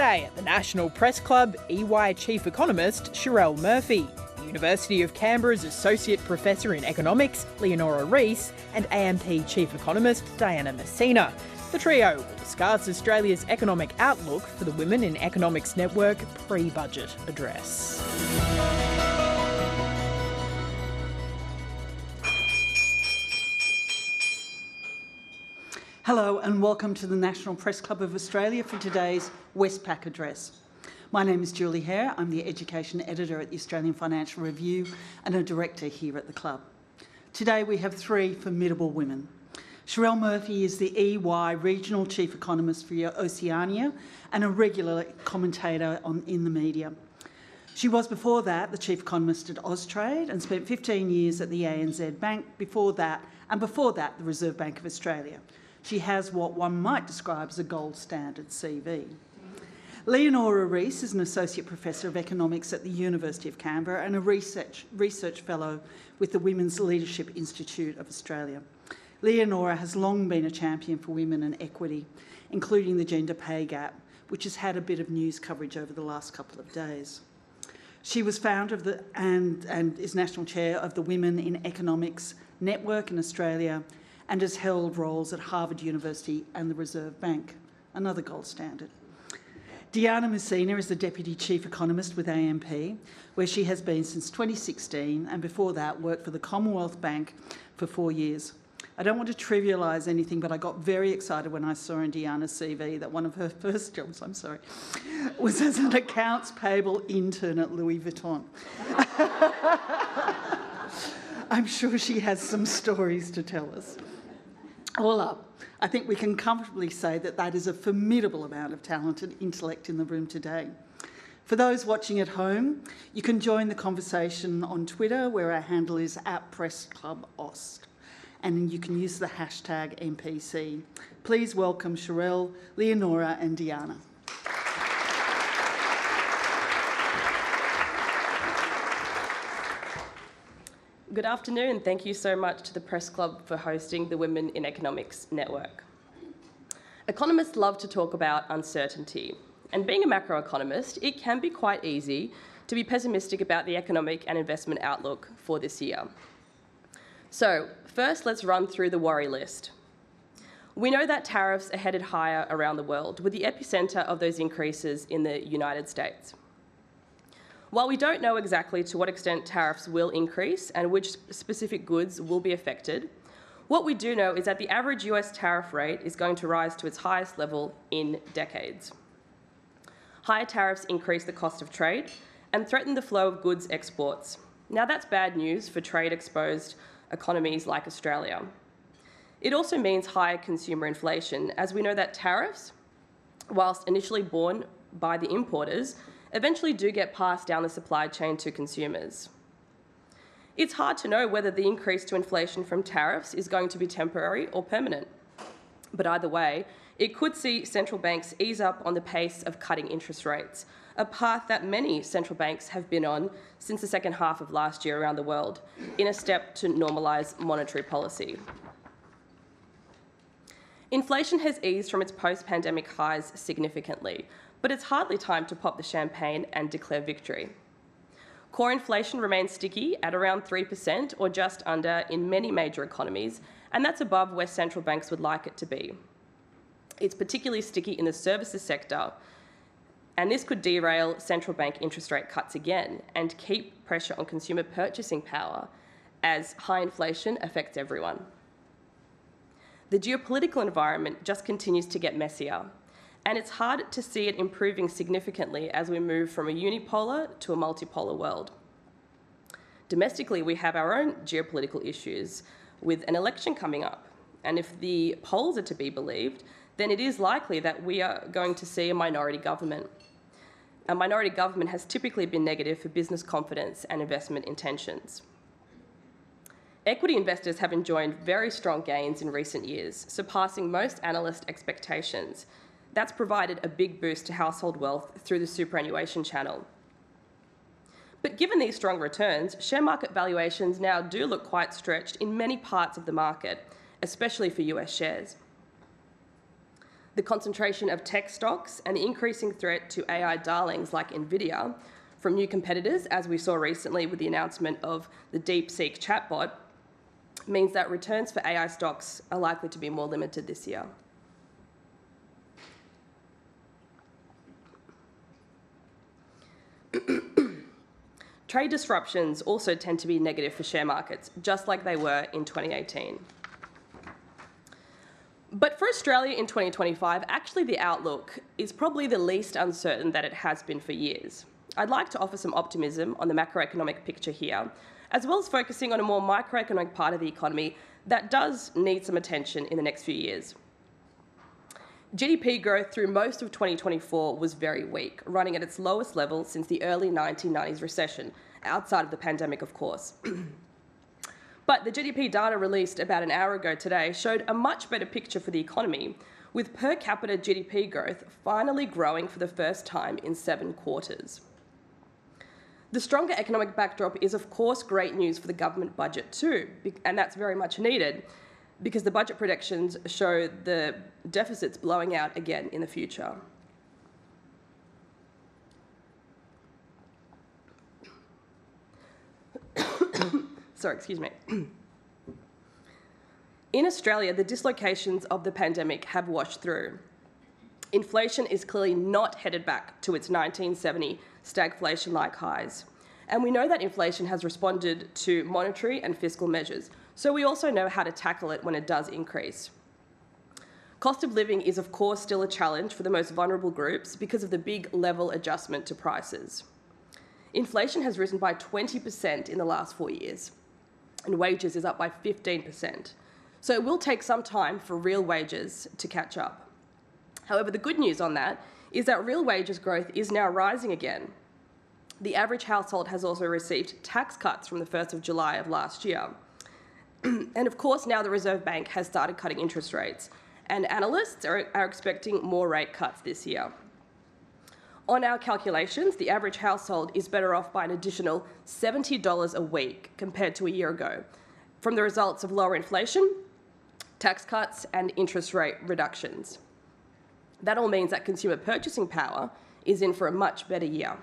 Today at the National Press Club, EY Chief Economist Cherelle Murphy, University of Canberra's Associate Professor in Economics Leonora Risse, and AMP Chief Economist Diana Mousina. The trio will discuss Australia's economic outlook for the Women in Economics Network pre-budget address. Hello and welcome to the National Press Club of Australia for today's Westpac address. My name is Julie Hare. I'm the Education Editor at the Australian Financial Review and a Director here at the club. Today we have three formidable women. Cherelle Murphy is the EY Regional Chief Economist for Oceania and a regular commentator in the media. She was before that the Chief Economist at Austrade and spent 15 years at the ANZ Bank before that the Reserve Bank of Australia. She has what one might describe as a gold standard CV. Leonora Risse is an Associate Professor of Economics at the University of Canberra and a research fellow with the Women's Leadership Institute of Australia. Leonora has long been a champion for women and equity, including the gender pay gap, which has had a bit of news coverage over the last couple of days. She was founder of and is National Chair of the Women in Economics Network in Australia and has held roles at Harvard University and the Reserve Bank, another gold standard. Diana Mousina is the Deputy Chief Economist with AMP, where she has been since 2016 and before that worked for the Commonwealth Bank for 4 years. I don't want to trivialise anything, but I got very excited when I saw in Diana's CV that one of her first jobs, was as an accounts payable intern at Louis Vuitton. I'm sure she has some stories to tell us. All up, I think we can comfortably say that that is a formidable amount of talent and intellect in the room today. For those watching at home, you can join the conversation on Twitter, where our handle is @PressClubAust, and you can use the hashtag NPC. Please welcome Cherelle, Leonora and Diana. Good afternoon. Thank you so much to the Press Club for hosting the Women in Economics Network. Economists love to talk about uncertainty, and being a macroeconomist, it can be quite easy to be pessimistic about the economic and investment outlook for this year. So, first let's run through the worry list. We know that tariffs are headed higher around the world, with the epicentre of those increases in the United States. While we don't know exactly to what extent tariffs will increase and which specific goods will be affected, what we do know is that the average US tariff rate is going to rise to its highest level in decades. Higher tariffs increase the cost of trade and threaten the flow of goods exports. Now that's bad news for trade-exposed economies like Australia. It also means higher consumer inflation, as we know that tariffs, whilst initially borne by the importers, eventually do get passed down the supply chain to consumers. It's hard to know whether the increase to inflation from tariffs is going to be temporary or permanent. But either way, it could see central banks ease up on the pace of cutting interest rates, a path that many central banks have been on since the second half of last year around the world, in a step to normalise monetary policy. Inflation has eased from its post-pandemic highs significantly, but it's hardly time to pop the champagne and declare victory. Core inflation remains sticky at around 3% or just under in many major economies, and that's above where central banks would like it to be. It's particularly sticky in the services sector, and this could derail central bank interest rate cuts again and keep pressure on consumer purchasing power as high inflation affects everyone. The geopolitical environment just continues to get messier, and it's hard to see it improving significantly as we move from a unipolar to a multipolar world. Domestically, we have our own geopolitical issues with an election coming up, and if the polls are to be believed, then it is likely that we are going to see a minority government. A minority government has typically been negative for business confidence and investment intentions. Equity investors have enjoyed very strong gains in recent years, surpassing most analyst expectations. That's provided a big boost to household wealth through the superannuation channel. But given these strong returns, share market valuations now do look quite stretched in many parts of the market, especially for US shares. the concentration of tech stocks, and the increasing threat to AI darlings like Nvidia from new competitors, as we saw recently with the announcement of the DeepSeek chatbot, means that returns for AI stocks are likely to be more limited this year. Trade disruptions also tend to be negative for share markets, just like they were in 2018. But for Australia in 2025, actually the outlook is probably the least uncertain that it has been for years. I'd like to offer some optimism on the macroeconomic picture here, as well as focusing on a more microeconomic part of the economy that does need some attention in the next few years. GDP growth through most of 2024 was very weak, running at its lowest level since the early 1990s recession, outside of the pandemic, of course. But the GDP data released about an hour ago today showed a much better picture for the economy, with per capita GDP growth finally growing for the first time in 7 quarters. The stronger economic backdrop is, of course, great news for the government budget too, and that's very much needed because the budget predictions show the deficits blowing out again in the future. Sorry, excuse me. In Australia, the dislocations of the pandemic have washed through. Inflation is clearly not headed back to its 1970 stagflation-like highs. And we know that inflation has responded to monetary and fiscal measures, so we also know how to tackle it when it does increase. Cost of living is, of course, still a challenge for the most vulnerable groups because of the big level adjustment to prices. Inflation has risen by 20% in the last 4 years, and wages is up by 15%. So it will take some time for real wages to catch up. However, the good news on that is that real wages growth is now rising again. The average household has also received tax cuts from the 1st of July of last year. And of course, now the Reserve Bank has started cutting interest rates, and analysts are expecting more rate cuts this year. On our calculations, the average household is better off by an additional $70 a week compared to a year ago, from the results of lower inflation, tax cuts, and interest rate reductions. That all means that consumer purchasing power is in for a much better year.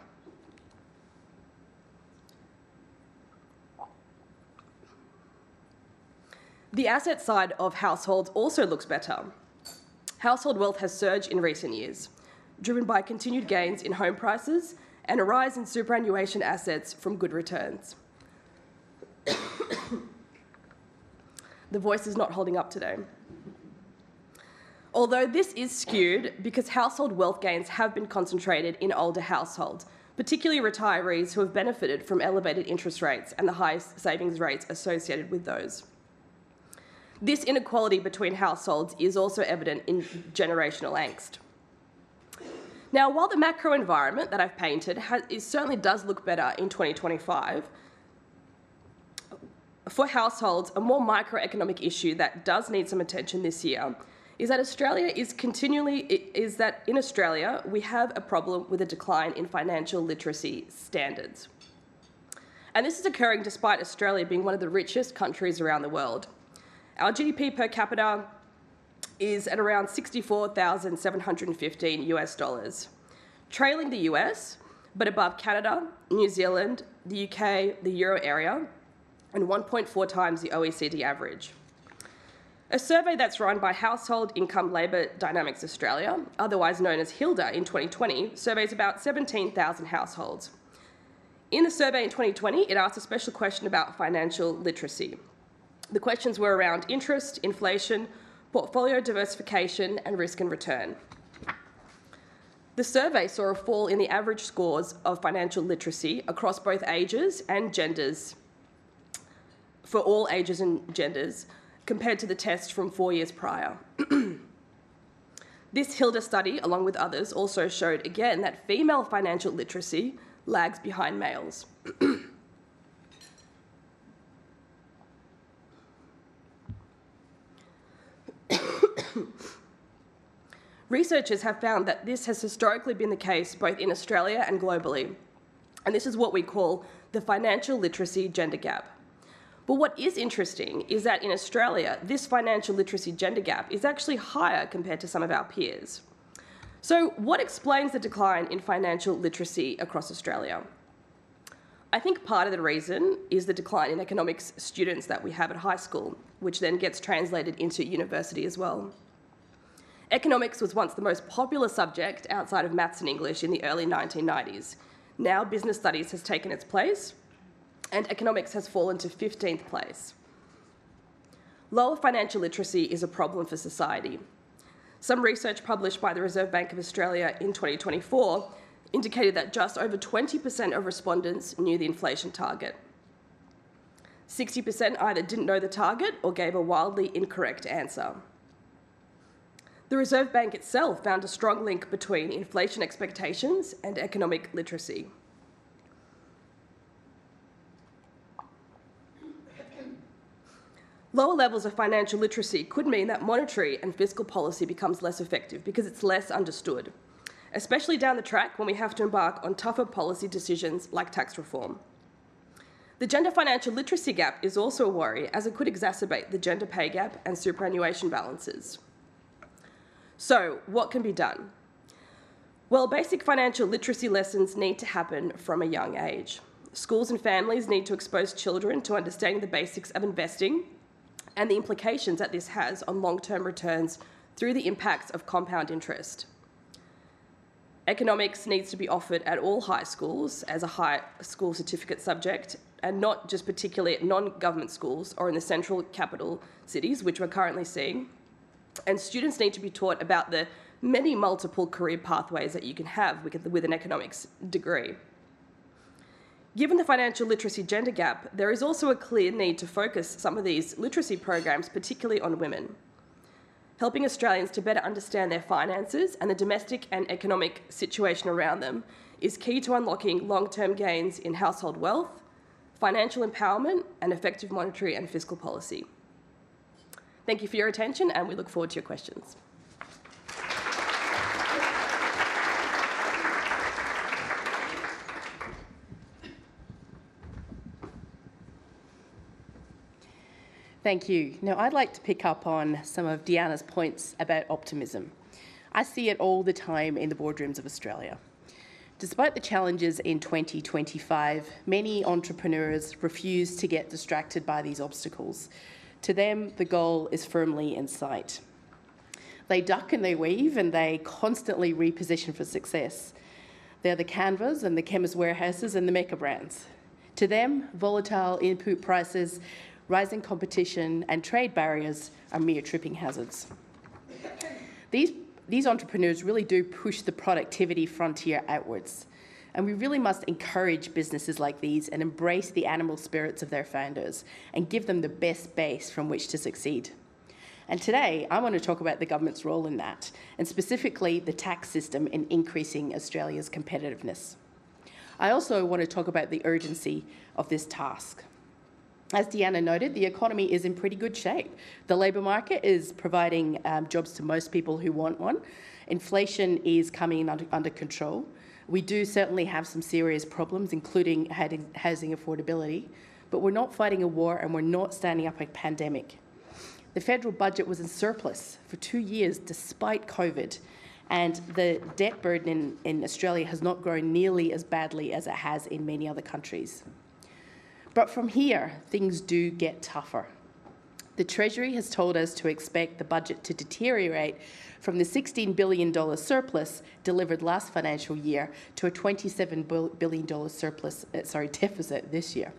The asset side of households also looks better. Household wealth has surged in recent years, driven by continued gains in home prices and a rise in superannuation assets from good returns. The voice is not holding up today. Although this is skewed because household wealth gains have been concentrated in older households, particularly retirees who have benefited from elevated interest rates and the high savings rates associated with those. This inequality between households is also evident in generational angst. Now, while the macro environment that I've painted certainly does look better in 2025, for households, a more microeconomic issue that does need some attention this year is that in Australia we have a problem with a decline in financial literacy standards. And this is occurring despite Australia being one of the richest countries around the world. Our GDP per capita is at around $64,715 US, trailing the US, but above Canada, New Zealand, the UK, the Euro area, and 1.4 times the OECD average. A survey that's run by Household Income Labour Dynamics Australia, otherwise known as HILDA in 2020, surveys about 17,000 households. In the survey in 2020, it asked a special question about financial literacy. The questions were around interest, inflation, portfolio diversification, and risk and return. The survey saw a fall in the average scores of financial literacy across both ages and genders, for all ages and genders, compared to the test from 4 years prior. This HILDA study, along with others, also showed again that female financial literacy lags behind males. Researchers have found that this has historically been the case both in Australia and globally, and this is what we call the financial literacy gender gap. But what is interesting is that in Australia, this financial literacy gender gap is actually higher compared to some of our peers. So what explains the decline in financial literacy across Australia? I think part of the reason is the decline in economics students that we have at high school, which then gets translated into university as well. Economics was once the most popular subject outside of maths and English in the early 1990s. Now business studies has taken its place, and economics has fallen to 15th place. Lower financial literacy is a problem for society. Some research published by the Reserve Bank of Australia in 2024 indicated that just over 20% of respondents knew the inflation target. 60% either didn't know the target or gave a wildly incorrect answer. The Reserve Bank itself found a strong link between inflation expectations and economic literacy. Lower levels of financial literacy could mean that monetary and fiscal policy becomes less effective because it's less understood, especially down the track when we have to embark on tougher policy decisions like tax reform. The gender financial literacy gap is also a worry, as it could exacerbate the gender pay gap and superannuation balances. So, what can be done? Well, basic financial literacy lessons need to happen from a young age. Schools and families need to expose children to understanding the basics of investing and the implications that this has on long-term returns through the impacts of compound interest. Economics needs to be offered at all high schools as a high school certificate subject, and not just particularly at non-government schools or in the central capital cities, which we're currently seeing. And students need to be taught about the many multiple career pathways that you can have with an economics degree. Given the financial literacy gender gap, there is also a clear need to focus some of these literacy programs particularly on women. Helping Australians to better understand their finances and the domestic and economic situation around them is key to unlocking long-term gains in household wealth, financial empowerment, and effective monetary and fiscal policy. Thank you for your attention, and we look forward to your questions. Thank you. Now, I'd like to pick up on some of Deanna's points about optimism. I see it all the time in the boardrooms of Australia. Despite the challenges in 2025, many entrepreneurs refuse to get distracted by these obstacles. To them, the goal is firmly in sight. They duck and they weave, and they constantly reposition for success. They're the Canvas and the Chemist Warehouses and the Mecca brands. To them, volatile input prices, rising competition and trade barriers are mere tripping hazards. These entrepreneurs really do push the productivity frontier outwards, and we really must encourage businesses like these and embrace the animal spirits of their founders and give them the best base from which to succeed. And today, I want to talk about the government's role in that, and specifically the tax system in increasing Australia's competitiveness. I also want to talk about the urgency of this task. As Deanna noted, the economy is in pretty good shape. The labour market is providing jobs to most people who want one. Inflation is coming under control. We do certainly have some serious problems, including housing affordability, but we're not fighting a war and we're not standing up a pandemic. The federal budget was in surplus for 2 years despite COVID, and the debt burden in Australia has not grown nearly as badly as it has in many other countries. But from here, things do get tougher. The Treasury has told us to expect the budget to deteriorate from the $16 billion surplus delivered last financial year to a $27 billion deficit this year.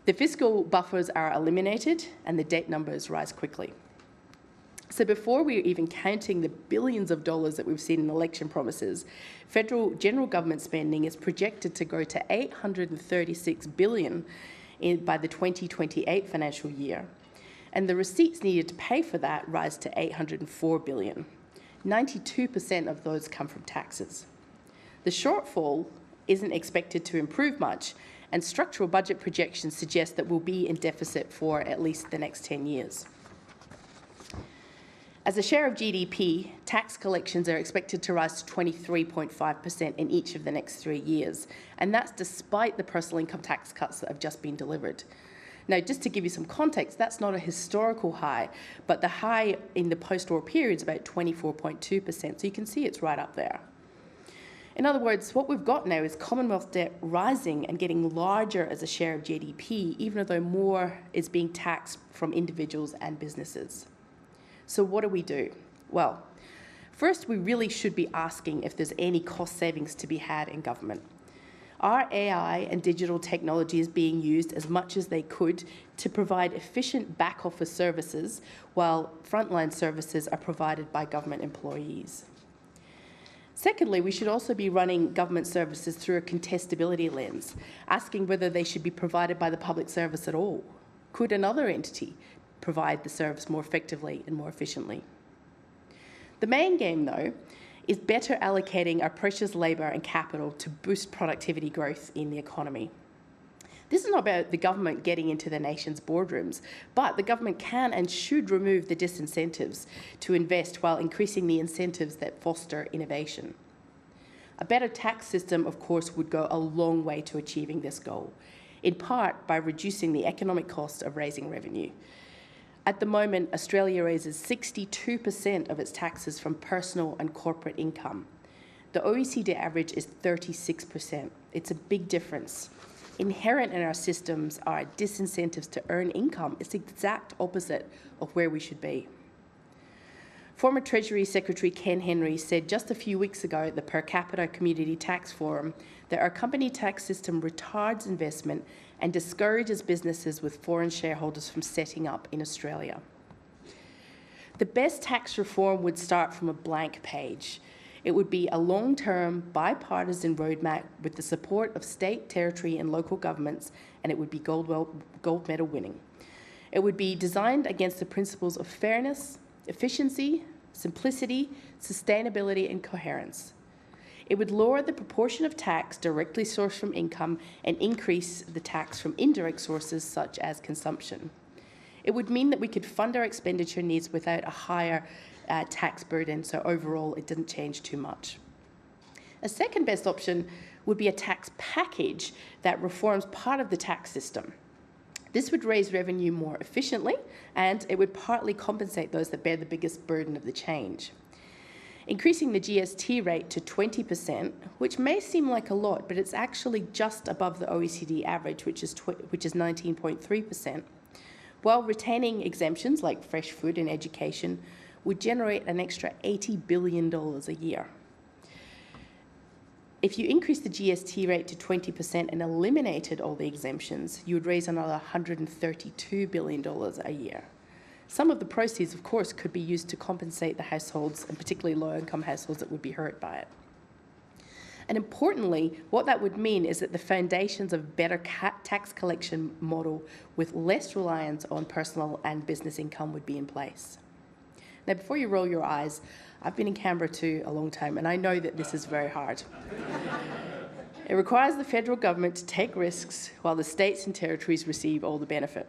The fiscal buffers are eliminated and the debt numbers rise quickly. So before we're even counting the billions of dollars that we've seen in election promises, federal general government spending is projected to grow to $836 billion by the 2028 financial year. And the receipts needed to pay for that rise to $804 billion. 92% of those come from taxes. The shortfall isn't expected to improve much, and structural budget projections suggest that we'll be in deficit for at least the next 10 years. As a share of GDP, tax collections are expected to rise to 23.5% in each of the next 3 years, and that's despite the personal income tax cuts that have just been delivered. Now, just to give you some context, that's not a historical high, but the high in the post-war period is about 24.2%, so you can see it's right up there. In other words, what we've got now is Commonwealth debt rising and getting larger as a share of GDP, even though more is being taxed from individuals and businesses. So what do we do? Well, first, we really should be asking if there's any cost savings to be had in government. Are AI and digital technologies being used as much as they could to provide efficient back office services while frontline services are provided by government employees? Secondly, we should also be running government services through a contestability lens, asking whether they should be provided by the public service at all. Could another entity provide the service more effectively and more efficiently? The main game, though, is better allocating our precious labour and capital to boost productivity growth in the economy. This is not about the government getting into the nation's boardrooms, but the government can and should remove the disincentives to invest while increasing the incentives that foster innovation. A better tax system, of course, would go a long way to achieving this goal, in part by reducing the economic cost of raising revenue. At the moment, Australia raises 62% of its taxes from personal and corporate income. The OECD average is 36%. It's a big difference. Inherent in our systems are disincentives to earn income. It's the exact opposite of where we should be. Former Treasury Secretary Ken Henry said just a few weeks ago at the Per Capita Community Tax Forum that our company tax system retards investment and discourages businesses with foreign shareholders from setting up in Australia. The best tax reform would start from a blank page. It would be a long-term, bipartisan roadmap with the support of state, territory and local governments, and it would be gold medal winning. It would be designed against the principles of fairness, efficiency, simplicity, sustainability and coherence. It would lower the proportion of tax directly sourced from income and increase the tax from indirect sources such as consumption. It would mean that we could fund our expenditure needs without a higher tax burden, so overall it didn't change too much. A second best option would be a tax package that reforms part of the tax system. This would raise revenue more efficiently and it would partly compensate those that bear the biggest burden of the change. Increasing the GST rate to 20%, which may seem like a lot, but it's actually just above the OECD average, which is 19.3%, while retaining exemptions like fresh food and education would generate an extra $80 billion a year. If you increase the GST rate to 20% and eliminated all the exemptions, you would raise another $132 billion a year. Some of the proceeds, of course, could be used to compensate the households, and particularly low-income households that would be hurt by it. And importantly, what that would mean is that the foundations of a better tax collection model with less reliance on personal and business income would be in place. Now, before you roll your eyes, I've been in Canberra too a long time, and I know that this is very hard. It requires the federal government to take risks while the states and territories receive all the benefit.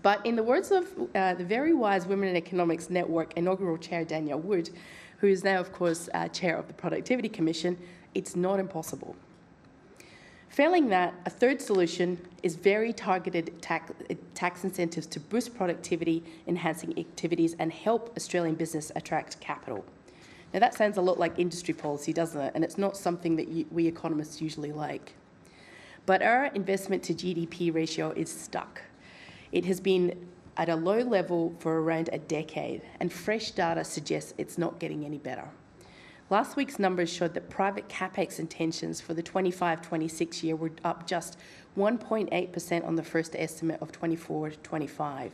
But in the words of the very wise Women in Economics Network inaugural chair, Danielle Wood, who is now, of course, chair of the Productivity Commission, it's not impossible. Failing that, a third solution is very targeted tax incentives to boost productivity, enhancing activities, and help Australian business attract capital. Now, that sounds a lot like industry policy, doesn't it? And it's not something that we economists usually like. But our investment to GDP ratio is stuck. It has been at a low level for around a decade, and fresh data suggests it's not getting any better. Last week's numbers showed that private capex intentions for the 25-26 year were up just 1.8% on the first estimate of 24-25.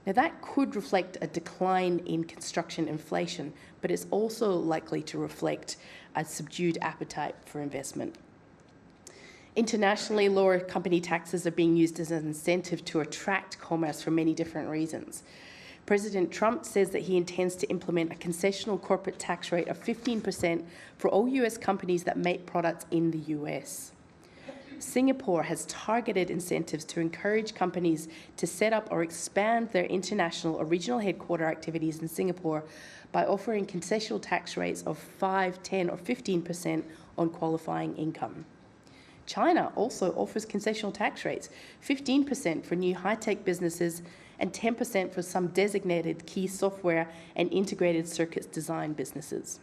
Now, that could reflect a decline in construction inflation, but it's also likely to reflect a subdued appetite for investment. Internationally, lower company taxes are being used as an incentive to attract commerce for many different reasons. President Trump says that he intends to implement a concessional corporate tax rate of 15% for all US companies that make products in the US. Singapore has targeted incentives to encourage companies to set up or expand their international or regional headquarter activities in Singapore by offering concessional tax rates of 5, 10 or 15% on qualifying income. China also offers concessional tax rates, 15% for new high-tech businesses and 10% for some designated key software and integrated circuits design businesses.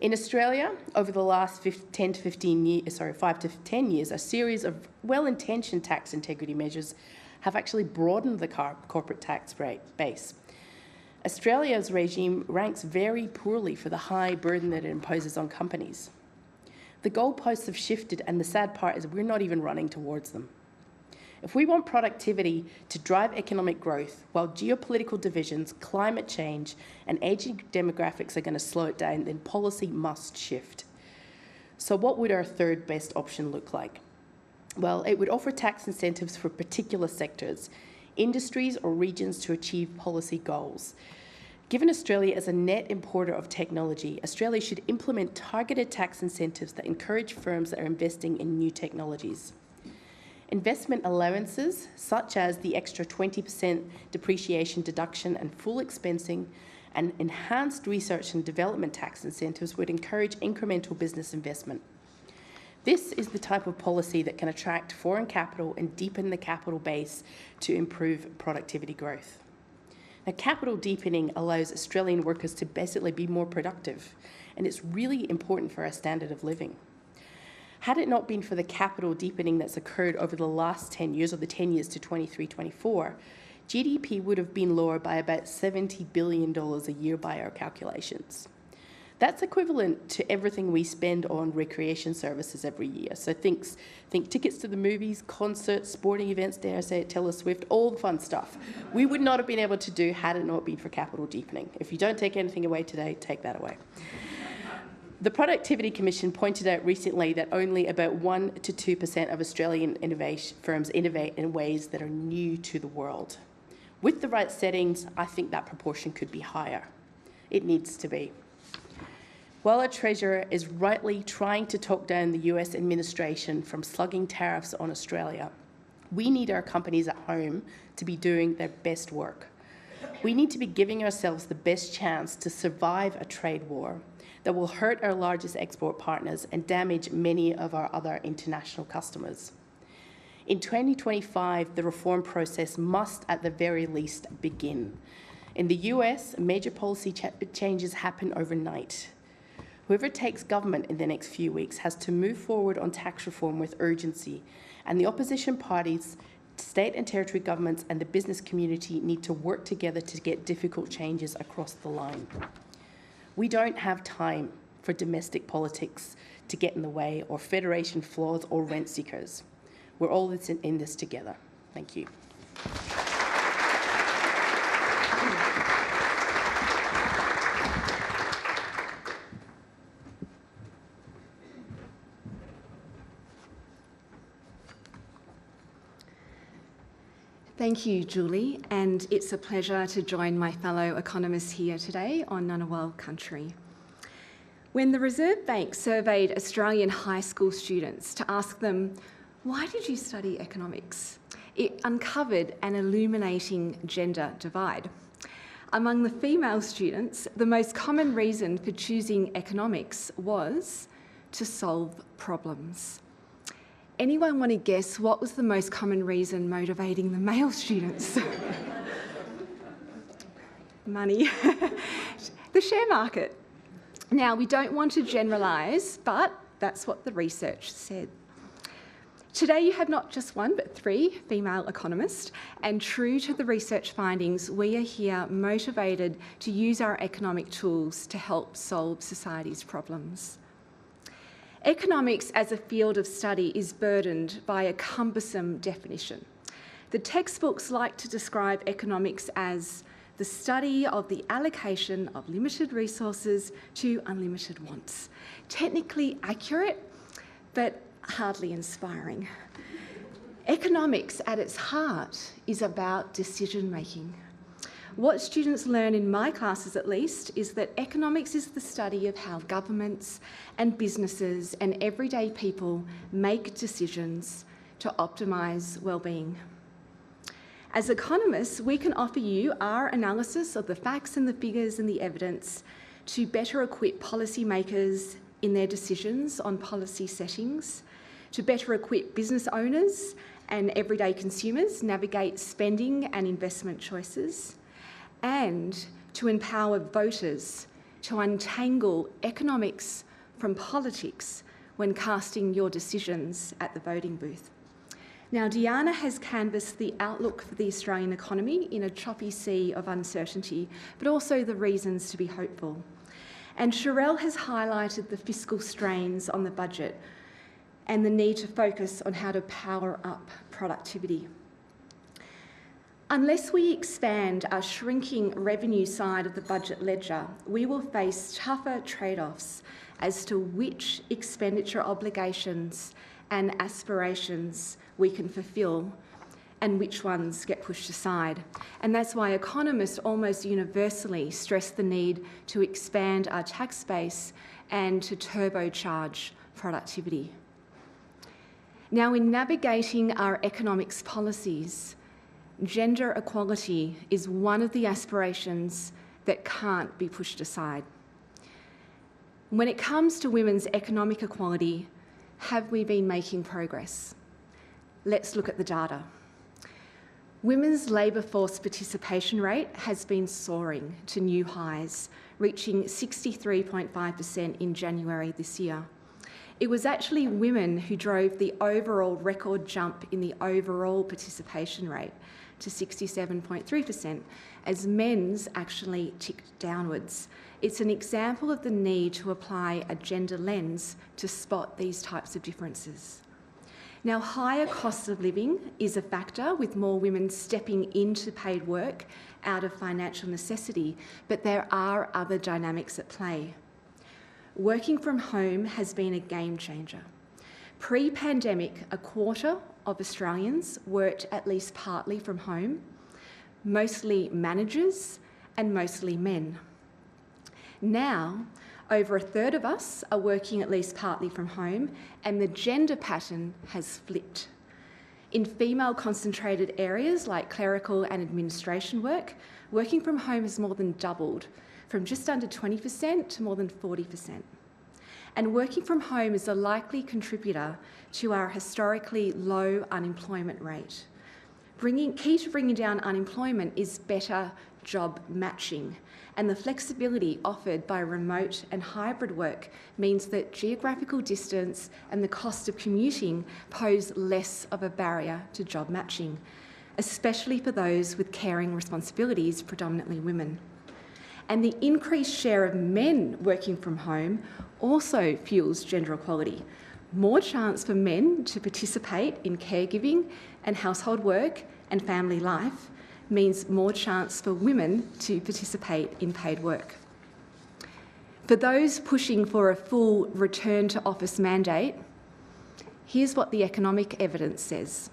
In Australia, over the last 5 to 10 years, a series of well-intentioned tax integrity measures have actually broadened the corporate tax rate base. Australia's regime ranks very poorly for the high burden that it imposes on companies. The goalposts have shifted, and the sad part is we're not even running towards them. If we want productivity to drive economic growth, while geopolitical divisions, climate change, and ageing demographics are going to slow it down, then policy must shift. So what would our third best option look like? Well, it would offer tax incentives for particular sectors, industries or regions to achieve policy goals. Given Australia is a net importer of technology, Australia should implement targeted tax incentives that encourage firms that are investing in new technologies. Investment allowances, such as the extra 20% depreciation deduction and full expensing, and enhanced research and development tax incentives would encourage incremental business investment. This is the type of policy that can attract foreign capital and deepen the capital base to improve productivity growth. Now, capital deepening allows Australian workers to basically be more productive, and it's really important for our standard of living. Had it not been for the capital deepening that's occurred over the last 10 years, or the 10 years to 23-24, GDP would have been lower by about $70 billion a year by our calculations. That's equivalent to everything we spend on recreation services every year. So think tickets to the movies, concerts, sporting events, dare I say it, Taylor Swift, all the fun stuff. We would not have been able to do had it not been for capital deepening. If you don't take anything away today, take that away. The Productivity Commission pointed out recently that only about 1 to 2% of Australian firms innovate in ways that are new to the world. With the right settings, I think that proportion could be higher. It needs to be. While our Treasurer is rightly trying to talk down the US administration from slugging tariffs on Australia, we need our companies at home to be doing their best work. We need to be giving ourselves the best chance to survive a trade war that will hurt our largest export partners and damage many of our other international customers. In 2025, the reform process must, at the very least, begin. In the US, major policy changes happen overnight. Whoever takes government in the next few weeks has to move forward on tax reform with urgency, and the opposition parties, state and territory governments, and the business community need to work together to get difficult changes across the line. We don't have time for domestic politics to get in the way, or federation flaws, or rent seekers. We're all in this together. Thank you. Thank you, Julie, and it's a pleasure to join my fellow economists here today on Ngunnawal country. When the Reserve Bank surveyed Australian high school students to ask them, why did you study economics? It uncovered an illuminating gender divide. Among the female students, the most common reason for choosing economics was to solve problems. Anyone want to guess what was the most common reason motivating the male students? Money. The share market. Now, we don't want to generalise, but that's what the research said. Today you have not just one, but 3 female economists, and true to the research findings, we are here motivated to use our economic tools to help solve society's problems. Economics as a field of study is burdened by a cumbersome definition. The textbooks like to describe economics as the study of the allocation of limited resources to unlimited wants. Technically accurate, but hardly inspiring. Economics at its heart is about decision-making. What students learn in my classes, at least, is that economics is the study of how governments and businesses and everyday people make decisions to optimise well-being. As economists, we can offer you our analysis of the facts and the figures and the evidence to better equip policymakers in their decisions on policy settings, to better equip business owners and everyday consumers navigate spending and investment choices, and to empower voters to untangle economics from politics when casting your decisions at the voting booth. Now, Diana has canvassed the outlook for the Australian economy in a choppy sea of uncertainty, but also the reasons to be hopeful. And Cherelle has highlighted the fiscal strains on the budget and the need to focus on how to power up productivity. Unless we expand our shrinking revenue side of the budget ledger, we will face tougher trade-offs as to which expenditure obligations and aspirations we can fulfil and which ones get pushed aside. And that's why economists almost universally stress the need to expand our tax base and to turbocharge productivity. Now, in navigating our economics policies, gender equality is one of the aspirations that can't be pushed aside. When it comes to women's economic equality, have we been making progress? Let's look at the data. Women's labour force participation rate has been soaring to new highs, reaching 63.5% in January this year. It was actually women who drove the overall record jump in the overall participation rate to 67.3%, as men's actually ticked downwards. It's an example of the need to apply a gender lens to spot these types of differences. Now, higher cost of living is a factor, with more women stepping into paid work out of financial necessity, but there are other dynamics at play. Working from home has been a game changer. Pre-pandemic, a quarter of Australians worked at least partly from home, mostly managers and mostly men. Now, over a third of us are working at least partly from home, and the gender pattern has flipped. In female-concentrated areas like clerical and administration work, working from home has more than doubled, from just under 20% to more than 40%. And working from home is a likely contributor to our historically low unemployment rate. Key to bringing down unemployment is better job matching, and the flexibility offered by remote and hybrid work means that geographical distance and the cost of commuting pose less of a barrier to job matching, especially for those with caring responsibilities, predominantly women. And the increased share of men working from home also fuels gender equality. More chance for men to participate in caregiving and household work and family life means more chance for women to participate in paid work. For those pushing for a full return to office mandate, here's what the economic evidence says.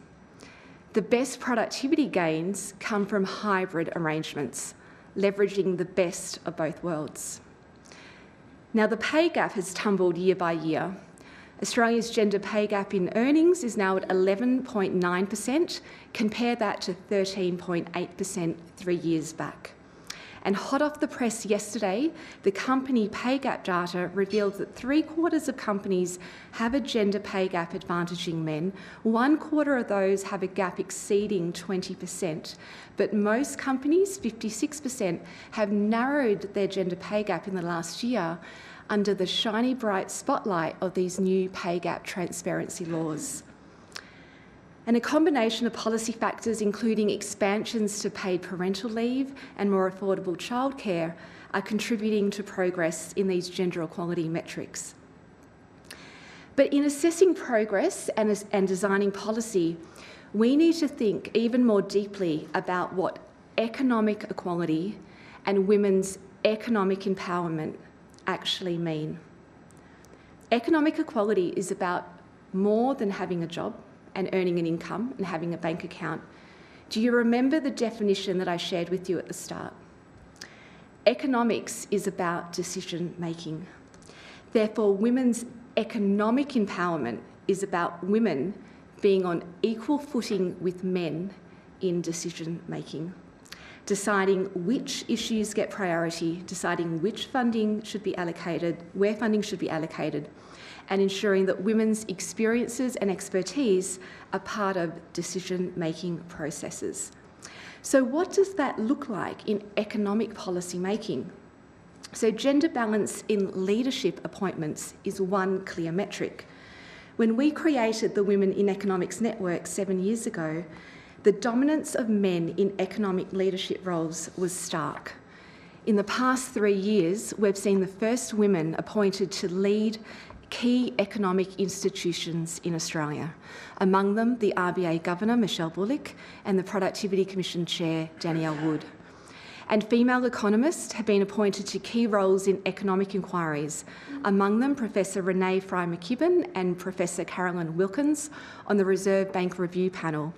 The best productivity gains come from hybrid arrangements, leveraging the best of both worlds. Now, the pay gap has tumbled year by year. Australia's gender pay gap in earnings is now at 11.9%. Compare that to 13.8% 3 years back. And hot off the press yesterday, the company pay gap data revealed that 3/4 of companies have a gender pay gap advantaging men. 1/4 of those have a gap exceeding 20%. But most companies, 56%, have narrowed their gender pay gap in the last year under the shiny bright spotlight of these new pay gap transparency laws. And a combination of policy factors, including expansions to paid parental leave and more affordable childcare, are contributing to progress in these gender equality metrics. But in assessing progress and designing policy, we need to think even more deeply about what economic equality and women's economic empowerment actually mean. Economic equality is about more than having a job and earning an income and having a bank account. Do you remember the definition that I shared with you at the start? Economics is about decision making. Therefore, women's economic empowerment is about women being on equal footing with men in decision making, deciding which issues get priority, deciding which funding should be allocated, where funding should be allocated, and ensuring that women's experiences and expertise are part of decision-making processes. So what does that look like in economic policy making? So gender balance in leadership appointments is one clear metric. When we created the Women in Economics Network 7 years ago, the dominance of men in economic leadership roles was stark. In the past 3 years, we've seen the first women appointed to lead key economic institutions in Australia, among them the RBA Governor, Michelle Bullock, and the Productivity Commission Chair, Danielle Wood. And female economists have been appointed to key roles in economic inquiries, among them Professor Renee Fry-McKibben and Professor Carolyn Wilkins on the Reserve Bank Review Panel,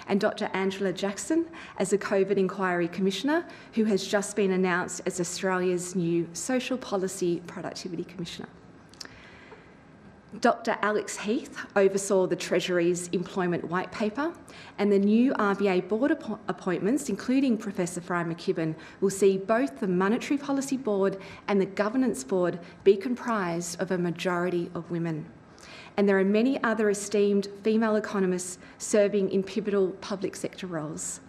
and Dr Angela Jackson as a COVID Inquiry Commissioner, who has just been announced as Australia's new Social Policy Productivity Commissioner. Dr Alex Heath oversaw the Treasury's Employment White Paper, and the new RBA board appointments, including Professor Fry-McKibben, will see both the Monetary Policy Board and the Governance Board be comprised of a majority of women. And there are many other esteemed female economists serving in pivotal public sector roles.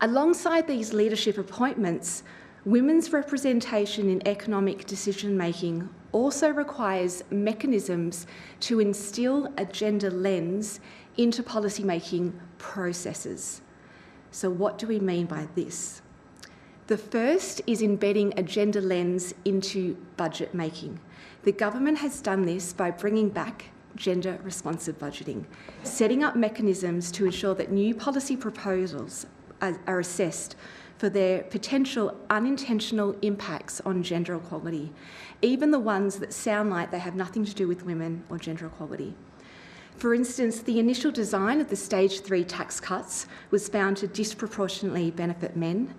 Alongside these leadership appointments, women's representation in economic decision-making also requires mechanisms to instil a gender lens into policy-making processes. So what do we mean by this? The first is embedding a gender lens into budget making. The government has done this by bringing back gender-responsive budgeting, setting up mechanisms to ensure that new policy proposals are assessed for their potential unintentional impacts on gender equality, even the ones that sound like they have nothing to do with women or gender equality. For instance, the initial design of the Stage 3 tax cuts was found to disproportionately benefit men,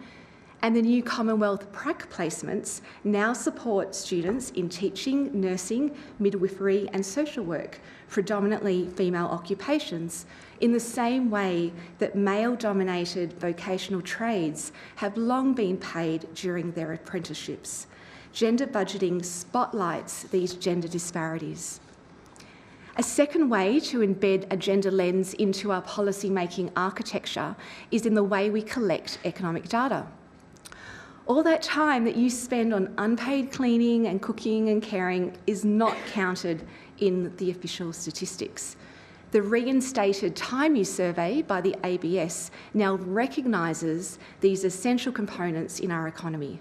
and the new Commonwealth prac placements now support students in teaching, nursing, midwifery and social work, predominantly female occupations, in the same way that male-dominated vocational trades have long been paid during their apprenticeships. Gender budgeting spotlights these gender disparities. A second way to embed a gender lens into our policy-making architecture is in the way we collect economic data. All that time that you spend on unpaid cleaning and cooking and caring is not counted in the official statistics. The reinstated time use survey by the ABS now recognises these essential components in our economy,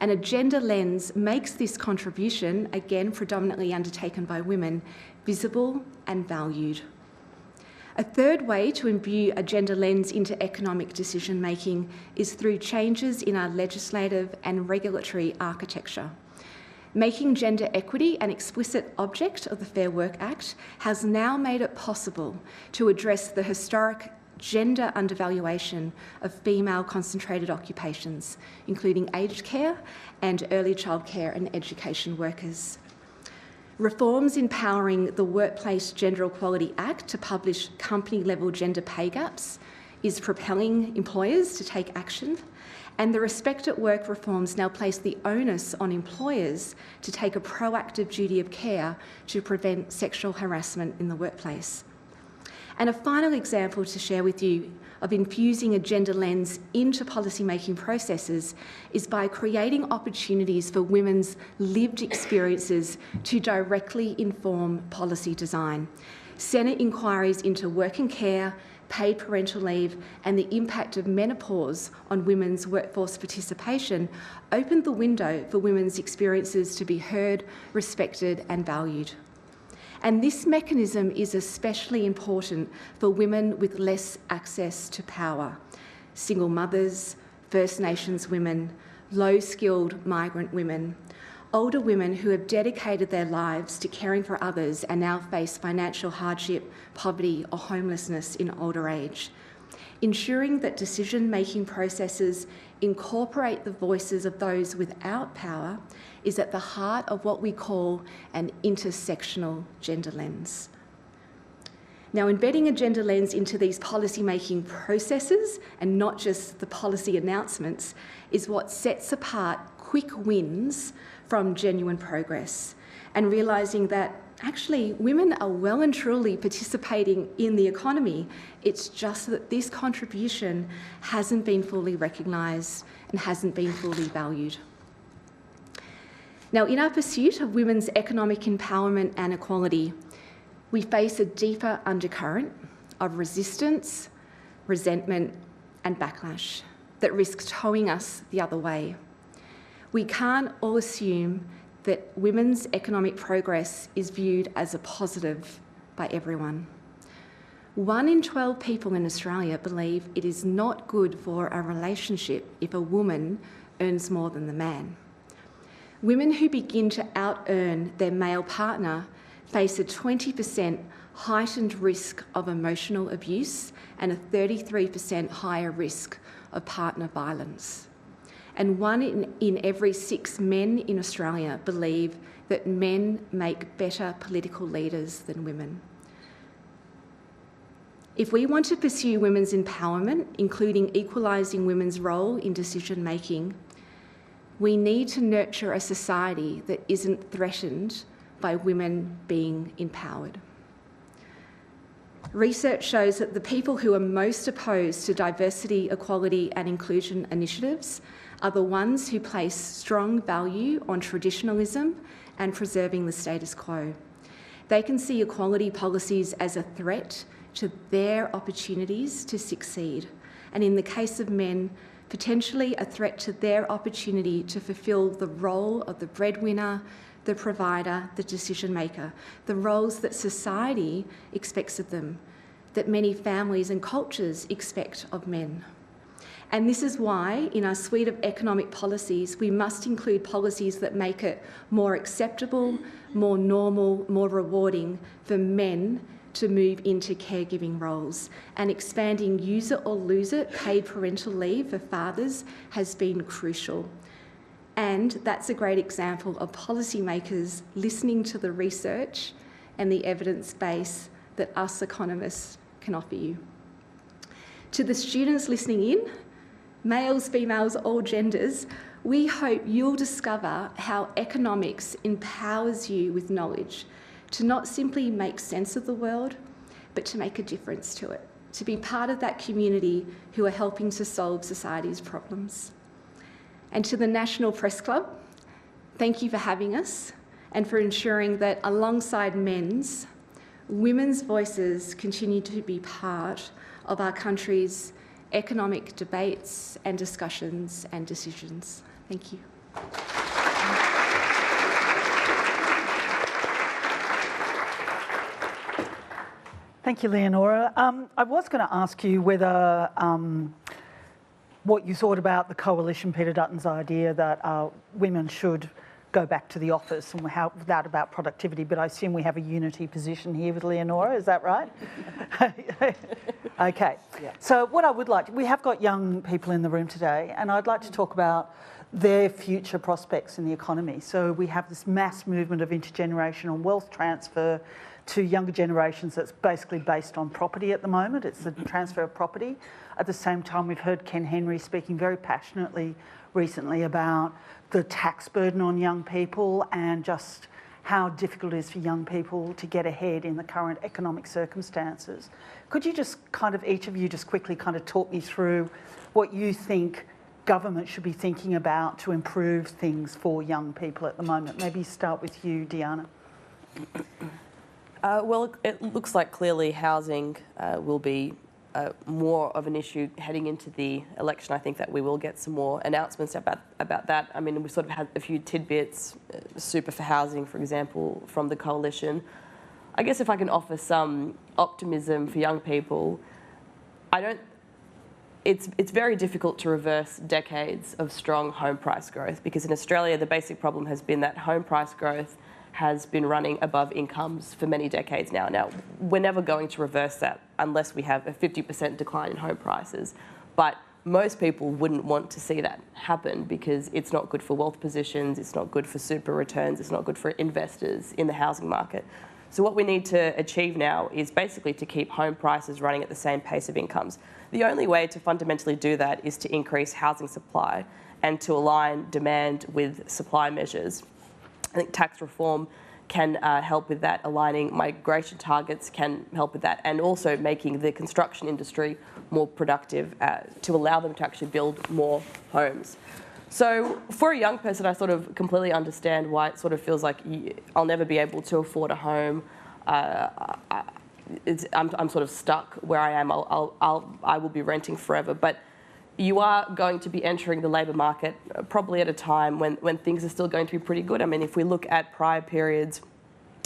and a gender lens makes this contribution, again predominantly undertaken by women, visible and valued. A third way to imbue a gender lens into economic decision-making is through changes in our legislative and regulatory architecture. Making gender equity an explicit object of the Fair Work Act has now made it possible to address the historic gender undervaluation of female-concentrated occupations, including aged care and early childcare and education workers. Reforms empowering the Workplace Gender Equality Act to publish company-level gender pay gaps is propelling employers to take action, and the Respect at Work reforms now place the onus on employers to take a proactive duty of care to prevent sexual harassment in the workplace. And a final example to share with you of infusing a gender lens into policy-making processes is by creating opportunities for women's lived experiences to directly inform policy design. Senate inquiries into work and care, paid parental leave and the impact of menopause on women's workforce participation opened the window for women's experiences to be heard, respected and valued. And this mechanism is especially important for women with less access to power: single mothers, First Nations women, low-skilled migrant women, older women who have dedicated their lives to caring for others and now face financial hardship, poverty or homelessness in older age. Ensuring that decision-making processes incorporate the voices of those without power is at the heart of what we call an intersectional gender lens. Now, embedding a gender lens into these policy-making processes, and not just the policy announcements, is what sets apart quick wins from genuine progress. and realising that actually women are well and truly participating in the economy. It's just that this contribution hasn't been fully recognised and hasn't been fully valued. Now, in our pursuit of women's economic empowerment and equality, we face a deeper undercurrent of resistance, resentment, and backlash that risks towing us the other way. We can't all assume that women's economic progress is viewed as a positive by everyone. 1 in 12 people in Australia believe it is not good for a relationship if a woman earns more than the man. Women who begin to out-earn their male partner face a 20% heightened risk of emotional abuse and a 33% higher risk of partner violence. And 1 in every 6 men in Australia believe that men make better political leaders than women. If we want to pursue women's empowerment, including equalising women's role in decision-making, we need to nurture a society that isn't threatened by women being empowered. Research shows that the people who are most opposed to diversity, equality and inclusion initiatives are the ones who place strong value on traditionalism and preserving the status quo. They can see equality policies as a threat to their opportunities to succeed, and in the case of men, potentially a threat to their opportunity to fulfil the role of the breadwinner, the provider, the decision maker, the roles that society expects of them, that many families and cultures expect of men. And this is why, in our suite of economic policies, we must include policies that make it more acceptable, more normal, more rewarding for men to move into caregiving roles. And expanding use it or lose it paid parental leave for fathers has been crucial. And that's a great example of policymakers listening to the research and the evidence base that us economists can offer you. To the students listening in, males, females, all genders, we hope you'll discover how economics empowers you with knowledge to not simply make sense of the world, but to make a difference to it, to be part of that community who are helping to solve society's problems. And to the National Press Club, thank you for having us and for ensuring that alongside men's, women's voices continue to be part of our country's economic debates and discussions and decisions. Thank you. Thank you, Leonora. I was going to ask you whether what you thought about the coalition, Peter Dutton's idea that women should go back to the office and how that about productivity, but I assume we have a unity position here with Leonora, is that right? Okay. Yeah. So what I would like, we have got young people in the room today, and I'd like to talk about their future prospects in the economy. So we have this mass movement of intergenerational wealth transfer to younger generations that's basically based on property at the moment. It's the transfer of property. At the same time, we've heard Ken Henry speaking very passionately recently about the tax burden on young people and just how difficult it is for young people to get ahead in the current economic circumstances. Could you just kind of, each of you just quickly kind of talk me through what you think government should be thinking about to improve things for young people at the moment? Maybe start with you, Diana. Well, it looks like clearly housing will be more of an issue heading into the election. I think that we will get some more announcements about that. I mean, we sort of had a few tidbits, super for housing, for example, from the coalition. I guess if I can offer some optimism for young people, it's very difficult to reverse decades of strong home price growth, because in Australia, the basic problem has been that home price growth has been running above incomes for many decades now. Now, we're never going to reverse that unless we have a 50% decline in home prices. But most people wouldn't want to see that happen because it's not good for wealth positions, it's not good for super returns, it's not good for investors in the housing market. So what we need to achieve now is basically to keep home prices running at the same pace of incomes. The only way to fundamentally do that is to increase housing supply and to align demand with supply measures. I think tax reform can help with that. Aligning migration targets can help with that, and also making the construction industry more productive to allow them to actually build more homes. So for a young person, I sort of completely understand why it sort of feels like I'll never be able to afford a home. I'm sort of stuck where I am. I will be renting forever. But you are going to be entering the labour market probably at a time when things are still going to be pretty good. I mean, if we look at prior periods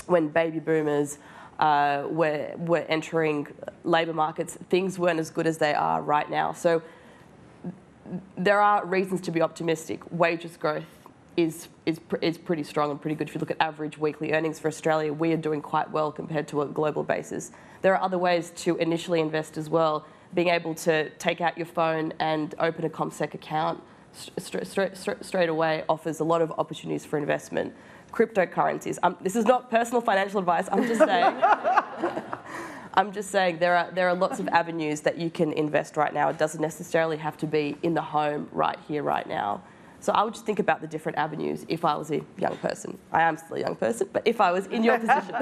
when baby boomers were entering labour markets, things weren't as good as they are right now. So there are reasons to be optimistic. Wages growth is pretty strong and pretty good. If you look at average weekly earnings for Australia, we are doing quite well compared to a global basis. There are other ways to initially invest as well. Being able to take out your phone and open a CommSec account straight away offers a lot of opportunities for investment. Cryptocurrencies. This is not personal financial advice. I'm just saying. I'm just saying there are lots of avenues that you can invest right now. It doesn't necessarily have to be in the home right here, right now. So I would just think about the different avenues if I was a young person. I am still a young person, but if I was in your position.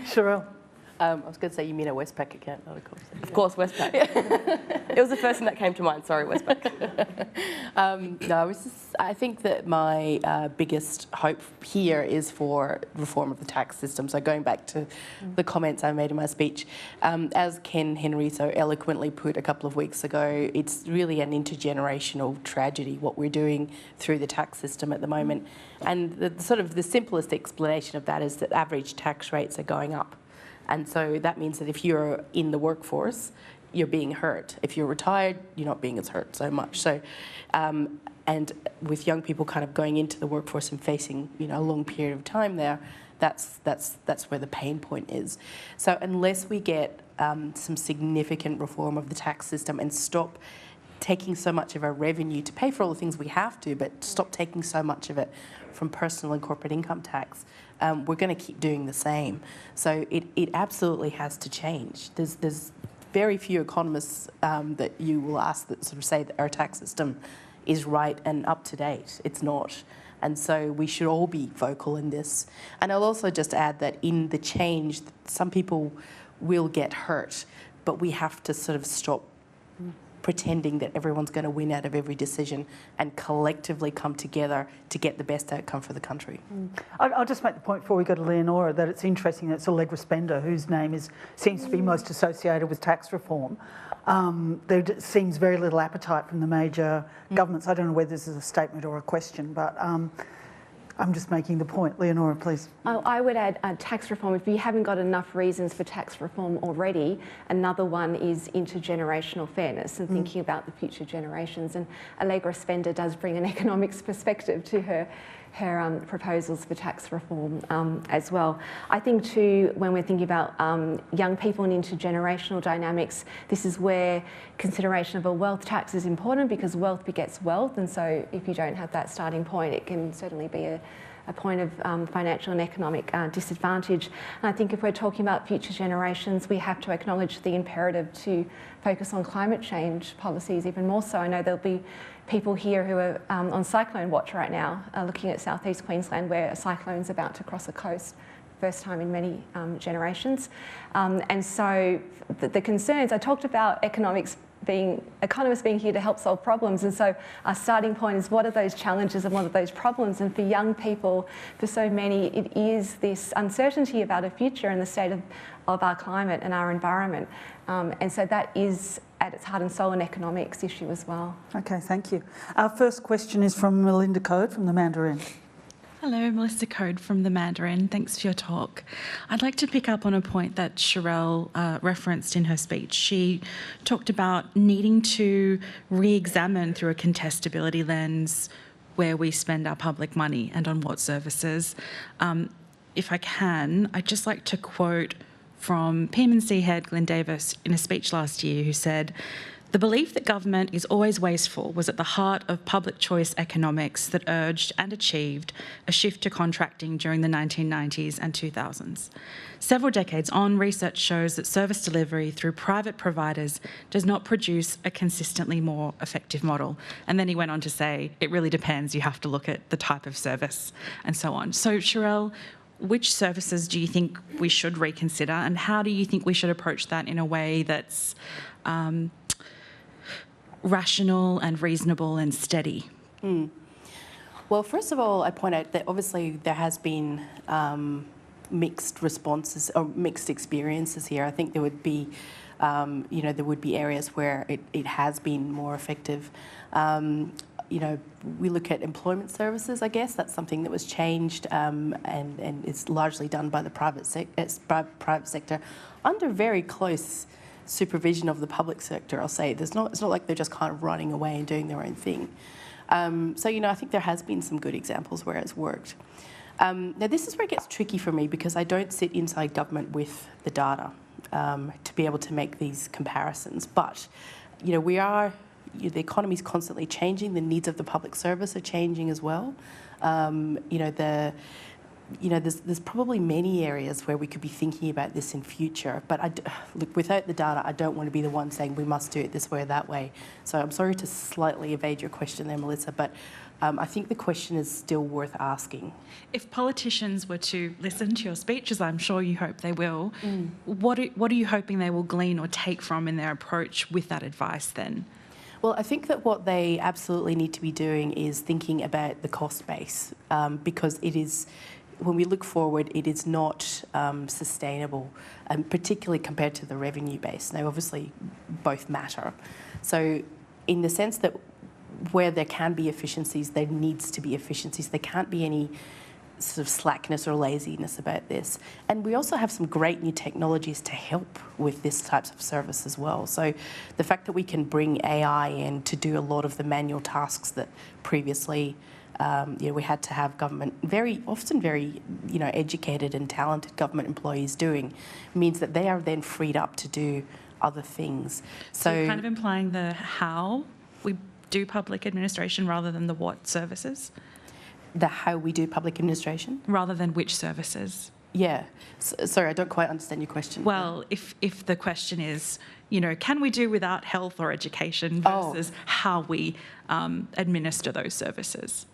Cherelle. I was going to say you mean a Westpac account, not a CommSec. Of course, Westpac. It was the first thing that came to mind. Sorry, Westpac. No, I think that my biggest hope here is for reform of the tax system. So going back to the comments I made in my speech, as Ken Henry so eloquently put a couple of weeks ago, it's really an intergenerational tragedy what we're doing through the tax system at the moment. And the simplest explanation of that is that average tax rates are going up. And so that means that if you're in the workforce, you're being hurt. If you're retired, you're not being as hurt so much. So, and with young people kind of going into the workforce and facing, a long period of time there, that's where the pain point is. So unless we get some significant reform of the tax system and stop taking so much of our revenue to pay for all the things we have to, but stop taking so much of it from personal and corporate income tax, we're going to keep doing the same. So it absolutely has to change. There's very few economists that you will ask that sort of say that our tax system is right and up to date. It's not. And so we should all be vocal in this. And I'll also just add that in the change, some people will get hurt, but we have to sort of stop pretending that everyone's going to win out of every decision and collectively come together to get the best outcome for the country. I'll just make the point before we go to Leonora that it's interesting that it's Allegra Spender whose name seems to be most associated with tax reform. There seems very little appetite from the major governments. I don't know whether this is a statement or a question, but I'm just making the point. Leonora, please. I would add tax reform. If you haven't got enough reasons for tax reform already, another one is intergenerational fairness and thinking about the future generations. And Allegra Spender does bring an economics perspective to her proposals for tax reform as well. I think too, when we're thinking about young people and intergenerational dynamics, this is where consideration of a wealth tax is important because wealth begets wealth, and so if you don't have that starting point, it can certainly be a point of financial and economic disadvantage. And I think if we're talking about future generations, we have to acknowledge the imperative to focus on climate change policies even more so. I know there'll be people here who are on cyclone watch right now, looking at southeast Queensland where a cyclone's about to cross a coast, first time in many generations. And so the concerns, I talked about economists being here to help solve problems, and so our starting point is what are those challenges and what are those problems, and for young people, for so many, it is this uncertainty about a future and the state of our climate and our environment, and so that is at its heart and soul an economics issue as well. Okay, thank you. Our first question is from Melinda Code from the Mandarin. Hello, Melissa Code from the Mandarin. Thanks for your talk. I'd like to pick up on a point that Cherelle referenced in her speech. She talked about needing to re-examine through a contestability lens where we spend our public money and on what services. If I can, I'd just like to quote from PMC head Glenn Davis in a speech last year who said, The belief that government is always wasteful was at the heart of public choice economics that urged and achieved a shift to contracting during the 1990s and 2000s. Several decades on, research shows that service delivery through private providers does not produce a consistently more effective model. And then he went on to say, it really depends, you have to look at the type of service and so on. So, Cherelle, which services do you think we should reconsider, and how do you think we should approach that in a way that's rational and reasonable and steady? Well, first of all, I point out that obviously there has been mixed responses or mixed experiences here. I think there would be, there would be areas where it has been more effective. We look at employment services, I guess. That's something that was changed and it's largely done by the private sector under very close supervision of the public sector, I'll say. It's not like they're just kind of running away and doing their own thing. I think there has been some good examples where it's worked. Now, this is where it gets tricky for me because I don't sit inside government with the data to be able to make these comparisons. But, the economy's constantly changing. The needs of the public service are changing as well. There's probably many areas where we could be thinking about this in future. But look, without the data, I don't want to be the one saying we must do it this way or that way. So I'm sorry to slightly evade your question there, Melissa, but I think the question is still worth asking. If politicians were to listen to your speech, as I'm sure you hope they will, what are you hoping they will glean or take from in their approach with that advice then? Well, I think that what they absolutely need to be doing is thinking about the cost base because it is, when we look forward, it is not sustainable, and particularly compared to the revenue base. Now, obviously, both matter. So in the sense that where there can be efficiencies, there needs to be efficiencies. There can't be any sort of slackness or laziness about this. And we also have some great new technologies to help with this types of service as well. So the fact that we can bring AI in to do a lot of the manual tasks that previously we had to have government, very educated and talented government employees doing, means that they are then freed up to do other things. So you're kind of implying the how we do public administration rather than the what services? The how we do public administration? Rather than which services? Yeah. Sorry, I don't quite understand your question. Well, if the question is, can we do without health or education versus how we administer those services?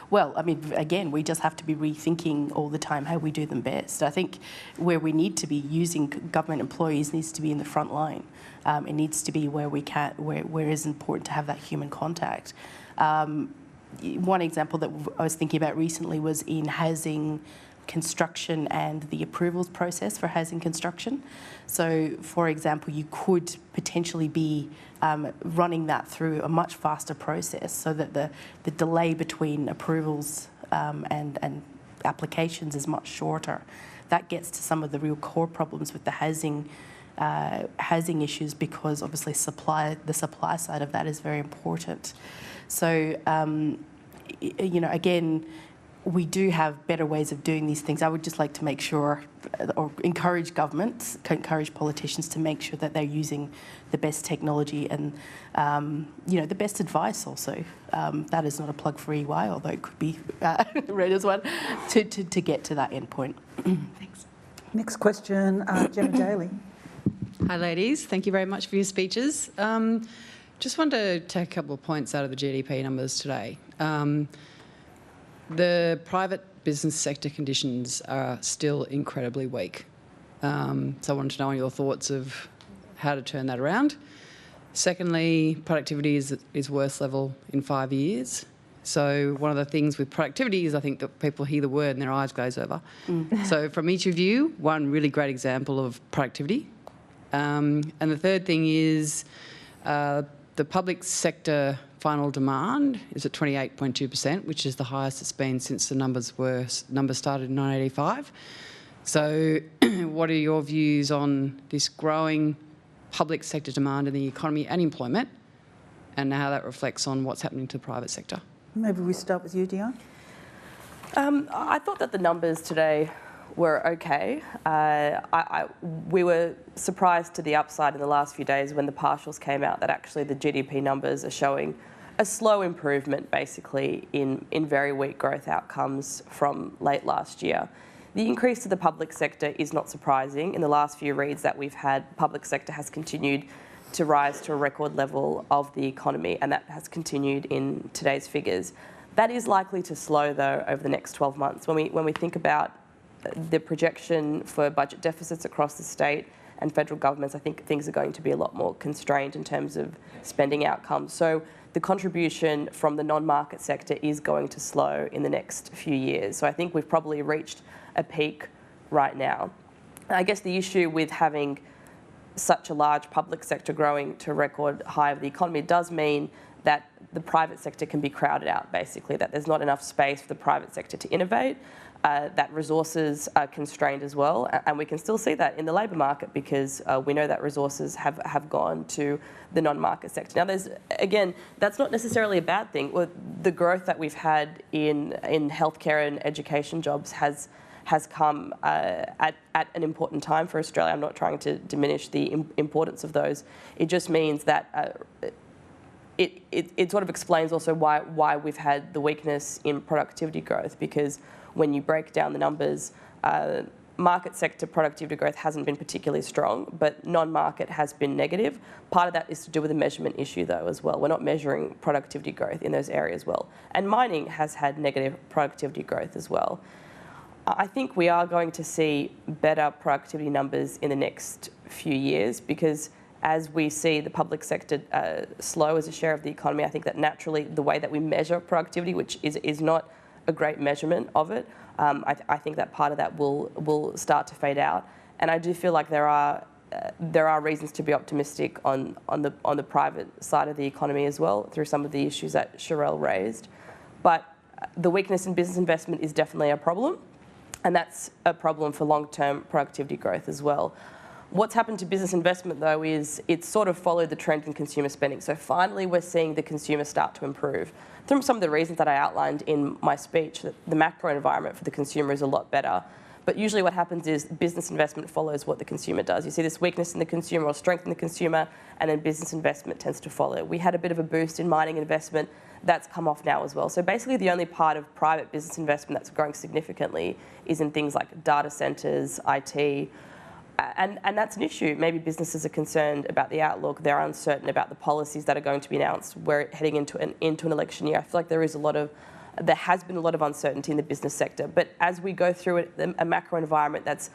Well, I mean, again, we just have to be rethinking all the time how we do them best. I think where we need to be using government employees needs to be in the front line. It needs to be where where it is important to have that human contact. One example that I was thinking about recently was in housing construction and the approvals process for housing construction. So, for example, you could potentially be running that through a much faster process so that the delay between approvals and applications is much shorter. That gets to some of the real core problems with the housing issues because obviously the supply side of that is very important. So, again, we do have better ways of doing these things. I would just like to make sure, or encourage governments, encourage politicians to make sure that they're using the best technology and, the best advice also. That is not a plug for EY, although it could be read as one, to get to that end point. Thanks. Next question, Gemma Daly. Hi, ladies. Thank you very much for your speeches. Just wanted to take a couple of points out of the GDP numbers today. The private business sector conditions are still incredibly weak. So I wanted to know your thoughts of how to turn that around. Secondly, productivity is worst level in 5 years. So one of the things with productivity is I think that people hear the word and their eyes glaze over. So from each of you, one really great example of productivity. And the third thing is the public sector final demand is at 28.2%, which is the highest it's been since the numbers started in 1985. So what are your views on this growing public sector demand in the economy and employment, and how that reflects on what's happening to the private sector? Maybe we start with you, Dion. I thought that the numbers today were okay. We were surprised to the upside in the last few days when the partials came out that actually the GDP numbers are showing a slow improvement, basically, in very weak growth outcomes from late last year. The increase to the public sector is not surprising. In the last few reads that we've had, public sector has continued to rise to a record level of the economy, and that has continued in today's figures. That is likely to slow, though, over the next 12 months. When we think about the projection for budget deficits across the state and federal governments, I think things are going to be a lot more constrained in terms of spending outcomes. So the contribution from the non-market sector is going to slow in the next few years. So I think we've probably reached a peak right now. I guess the issue with having such a large public sector growing to a record high of the economy does mean that the private sector can be crowded out, basically, that there's not enough space for the private sector to innovate, that resources are constrained as well, and we can still see that in the labour market because we know that resources have gone to the non-market sector. Now, again, that's not necessarily a bad thing. The growth that we've had in healthcare and education jobs has come at an important time for Australia. I'm not trying to diminish the importance of those. It just means that it sort of explains also why we've had the weakness in productivity growth, because when you break down the numbers, market sector productivity growth hasn't been particularly strong, but non-market has been negative. Part of that is to do with the measurement issue, though, as well. We're not measuring productivity growth in those areas well. And mining has had negative productivity growth as well. I think we are going to see better productivity numbers in the next few years because as we see the public sector slow as a share of the economy, I think that naturally the way that we measure productivity, which is not a great measurement of it, I think that part of that will start to fade out. And I do feel like there are reasons to be optimistic on the private side of the economy as well through some of the issues that Cherelle raised. But the weakness in business investment is definitely a problem. And that's a problem for long-term productivity growth as well. What's happened to business investment, though, is it's sort of followed the trend in consumer spending. So finally, we're seeing the consumer start to improve. Through some of the reasons that I outlined in my speech, that the macro environment for the consumer is a lot better. But usually what happens is business investment follows what the consumer does. You see this weakness in the consumer or strength in the consumer, and then business investment tends to follow. We had a bit of a boost in mining investment. That's come off now as well. So basically the only part of private business investment that's growing significantly is in things like data centres, IT, and that's an issue. Maybe businesses are concerned about the outlook. They're uncertain about the policies that are going to be announced. We're heading into an election year. I feel like there has been a lot of uncertainty in the business sector. But as we go through a macro environment that's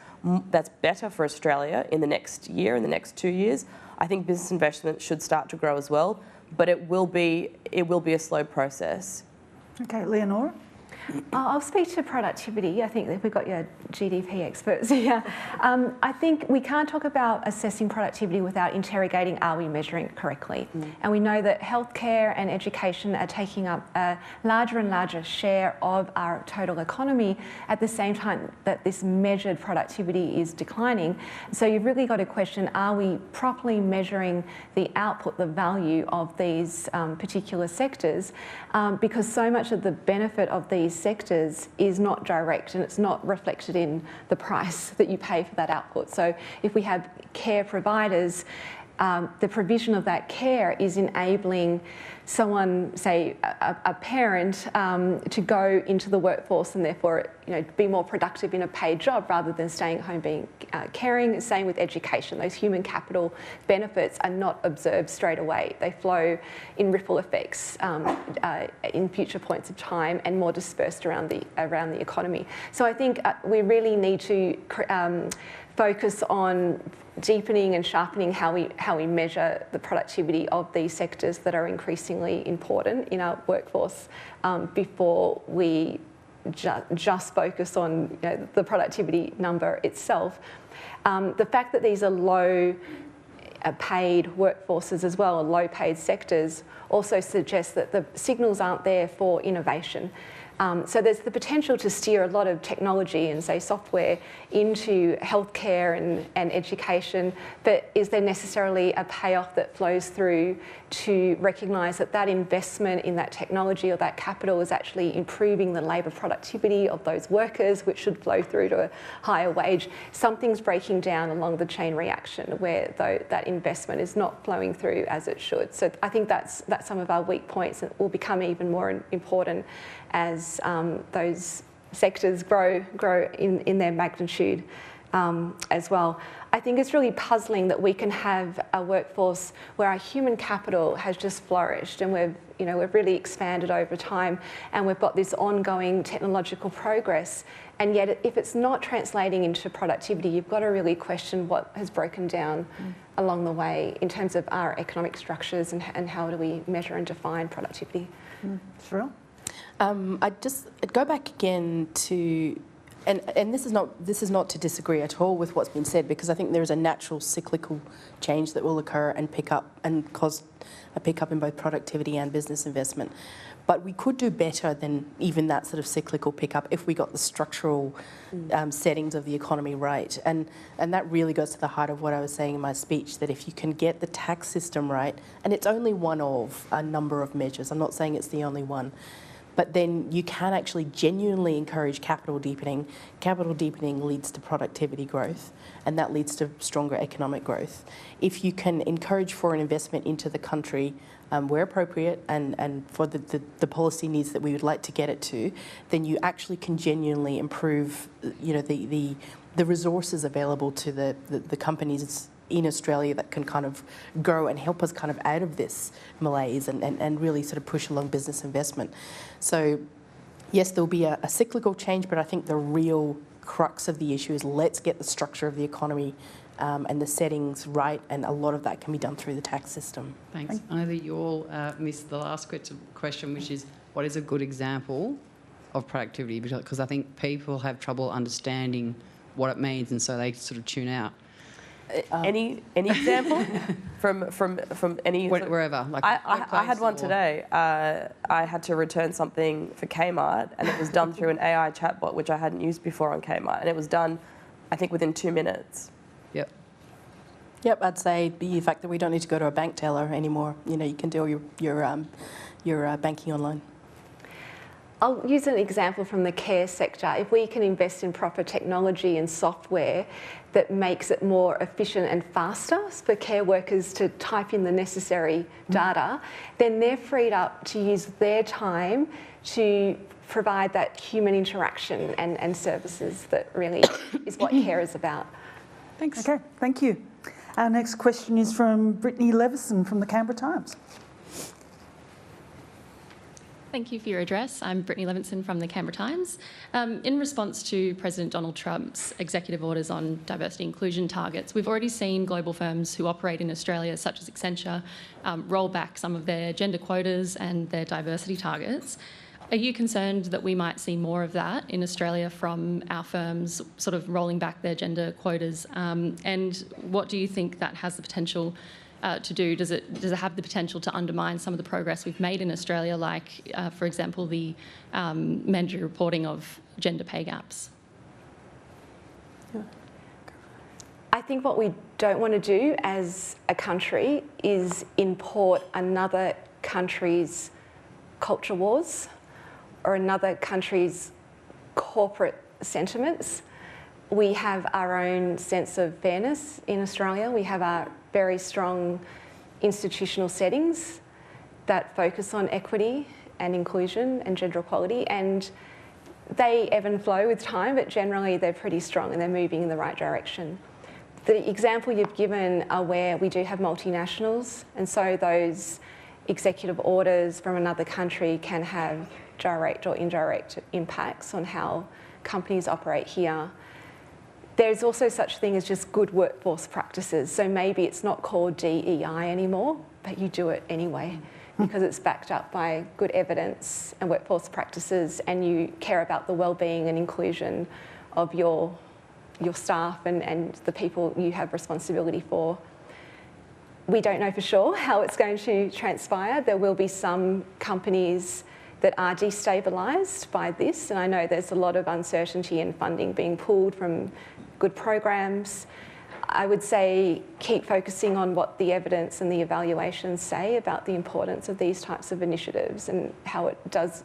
better for Australia in the next year, in the next 2 years, I think business investment should start to grow as well. But it will be a slow process. Okay, Leonora? I'll speak to productivity. I think that we've got your GDP experts here. I think we can't talk about assessing productivity without interrogating, are we measuring it correctly? And we know that healthcare and education are taking up a larger and larger share of our total economy at the same time that this measured productivity is declining. So you've really got to question, are we properly measuring the output, the value of these particular sectors? Because so much of the benefit of these sectors is not direct and it's not reflected in the price that you pay for that output. So if we have care providers, the provision of that care is enabling someone, say a parent, to go into the workforce and therefore be more productive in a paid job rather than staying at home being caring. Same with education. Those human capital benefits are not observed straight away. They flow in ripple effects in future points of time and more dispersed around the economy. So I think we really need to focus on deepening and sharpening how we measure the productivity of these sectors that are increasingly important in our workforce before we just focus on the productivity number itself. The fact that these are low paid workforces as well, or low paid sectors, also suggests that the signals aren't there for innovation. So there's the potential to steer a lot of technology and, say, software into healthcare and education, but is there necessarily a payoff that flows through to recognise that that investment in that technology or that capital is actually improving the labour productivity of those workers, which should flow through to a higher wage? Something's breaking down along the chain reaction where that investment is not flowing through as it should. So I think that's some of our weak points that will become even more important as those sectors grow in their magnitude as well. I think it's really puzzling that we can have a workforce where our human capital has just flourished and we've really expanded over time, and we've got this ongoing technological progress, and yet if it's not translating into productivity, you've got to really question what has broken down along the way in terms of our economic structures and how do we measure and define productivity. Cherelle? I'd go back again to, and this is not to disagree at all with what's been said, because I think there is a natural cyclical change that will occur and cause a pickup in both productivity and business investment. But we could do better than even that sort of cyclical pickup if we got the structural settings of the economy right. And that really goes to the heart of what I was saying in my speech, that if you can get the tax system right, and it's only one of a number of measures, I'm not saying it's the only one, but then you can actually genuinely encourage capital deepening. Capital deepening leads to productivity growth, and that leads to stronger economic growth. If you can encourage foreign investment into the country where appropriate and for the policy needs that we would like to get it to, then you actually can genuinely improve the resources available to the companies in Australia that can kind of grow and help us kind of out of this malaise and really sort of push along business investment. So yes, there'll be a cyclical change, but I think the real crux of the issue is let's get the structure of the economy and the settings right, and a lot of that can be done through the tax system. Thanks. I know that you all missed the last question, which is what is a good example of productivity? Because I think people have trouble understanding what it means, and so they sort of tune out. Any example from any wherever? Like I had one today. I had to return something for Kmart, and it was done through an AI chatbot, which I hadn't used before on Kmart, and it was done, I think, within 2 minutes. Yep, I'd say the fact that we don't need to go to a bank teller anymore. You can do all your banking online. I'll use an example from the care sector. If we can invest in proper technology and software that makes it more efficient and faster for care workers to type in the necessary data, then they're freed up to use their time to provide that human interaction and services that really is what care is about. Thanks. Okay, thank you. Our next question is from Brittany Levison from the Canberra Times. Thank you for your address. I'm Brittany Levinson from the Canberra Times. In response to President Donald Trump's executive orders on diversity inclusion targets, we've already seen global firms who operate in Australia, such as Accenture, roll back some of their gender quotas and their diversity targets. Are you concerned that we might see more of that in Australia from our firms sort of rolling back their gender quotas? And what do you think that has the potential to do? Does it have the potential to undermine some of the progress we've made in Australia, like, for example, the mandatory reporting of gender pay gaps? I think what we don't want to do as a country is import another country's culture wars or another country's corporate sentiments. We have our own sense of fairness in Australia. We have our very strong institutional settings that focus on equity and inclusion and gender equality, and they ebb and flow with time, but generally they're pretty strong and they're moving in the right direction. The example you've given are where we do have multinationals, and so those executive orders from another country can have direct or indirect impacts on how companies operate here. There's also such thing as just good workforce practices. So maybe it's not called DEI anymore, but you do it anyway because it's backed up by good evidence and workforce practices, and you care about the well-being and inclusion of your staff and the people you have responsibility for. We don't know for sure how it's going to transpire. There will be some companies that are destabilised by this, and I know there's a lot of uncertainty in funding being pulled from good programs. I would say keep focusing on what the evidence and the evaluations say about the importance of these types of initiatives and how it does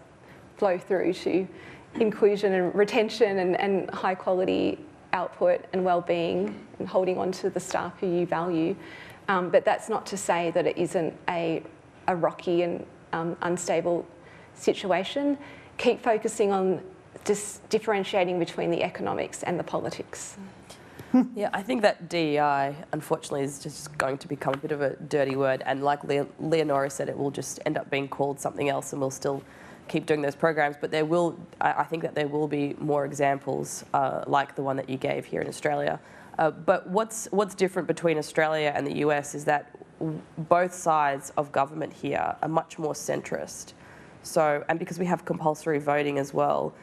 flow through to inclusion and retention and high quality output and well-being and holding on to the staff who you value. But that's not to say that it isn't a rocky and unstable situation. Keep focusing on differentiating between the economics and the politics. Yeah, I think that DEI, unfortunately, is just going to become a bit of a dirty word. And like Leonora said, it will just end up being called something else, and we'll still keep doing those programs. But there will, I think that there will be more examples like the one that you gave here in Australia. But what's different between Australia and the US is that both sides of government here are much more centrist. So, and because we have compulsory voting as well,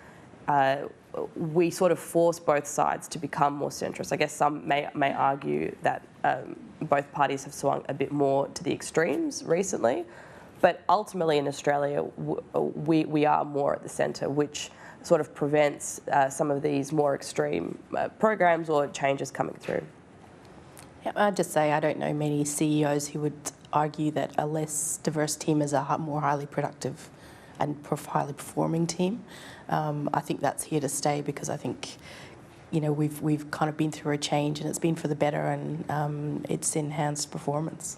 we sort of force both sides to become more centrist. I guess some may argue that both parties have swung a bit more to the extremes recently, but ultimately in Australia we are more at the centre, which sort of prevents some of these more extreme programs or changes coming through. Yeah, I'd just say I don't know many CEOs who would argue that a less diverse team is a more highly productive and highly performing team. I think that's here to stay because I think, you know, we've kind of been through a change and it's been for the better and it's enhanced performance.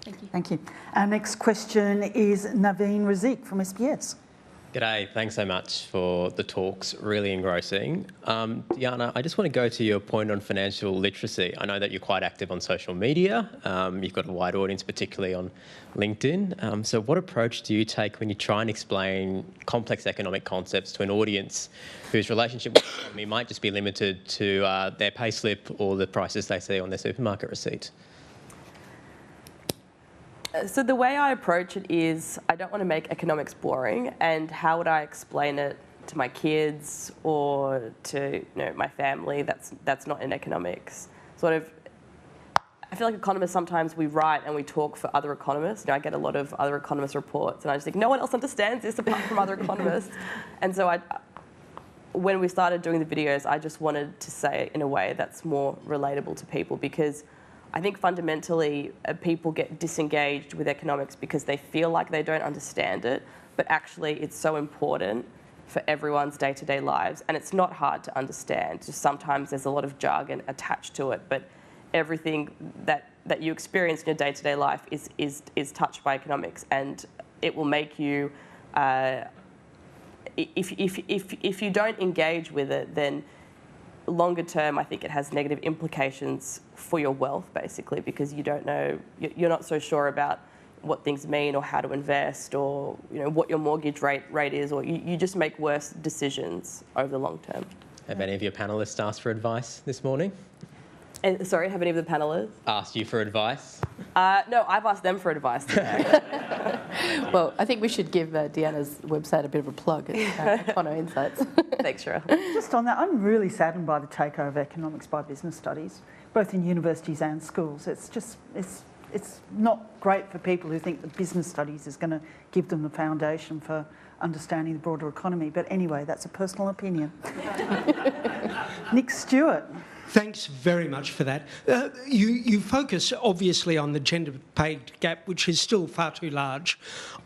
Thank you. Thank you. Our next question is Naveen Razik from SBS. G'day, thanks so much for the talks, really engrossing. Diana, I just want to go to your point on financial literacy. I know that you're quite active on social media. You've got a wide audience, particularly on LinkedIn. So what approach do you take when you try and explain complex economic concepts to an audience whose relationship with the economy might just be limited to their payslip or the prices they see on their supermarket receipt? So the way I approach it is I don't want to make economics boring, and how would I explain it to my kids or to my family that's not in economics? Sort of, I feel like economists sometimes we write and we talk for other economists. I get a lot of other economist reports and I just think no one else understands this apart from other economists. And so when we started doing the videos, I just wanted to say it in a way that's more relatable to people, because I think fundamentally people get disengaged with economics because they feel like they don't understand it, but actually it's so important for everyone's day-to-day lives, and it's not hard to understand. Just sometimes there's a lot of jargon attached to it, but everything that you experience in your day-to-day life is touched by economics, and it will make you, if you don't engage with it, then longer term, I think it has negative implications for your wealth, basically, because you don't know, you're not so sure about what things mean or how to invest or what your mortgage rate is, or you just make worse decisions over the long term. Have any of your panellists asked for advice this morning? And, sorry, have any of the panellists asked you for advice? No, I've asked them for advice today. Well, I think we should give Deanna's website a bit of a plug. Econo Insights. Thanks, Cherelle. Just on that, I'm really saddened by the takeover of economics by business studies, both in universities and schools. It's not great for people who think that business studies is going to give them the foundation for understanding the broader economy. But anyway, that's a personal opinion. Nick Stewart. Thanks very much for that. You focus obviously on the gender pay gap, which is still far too large.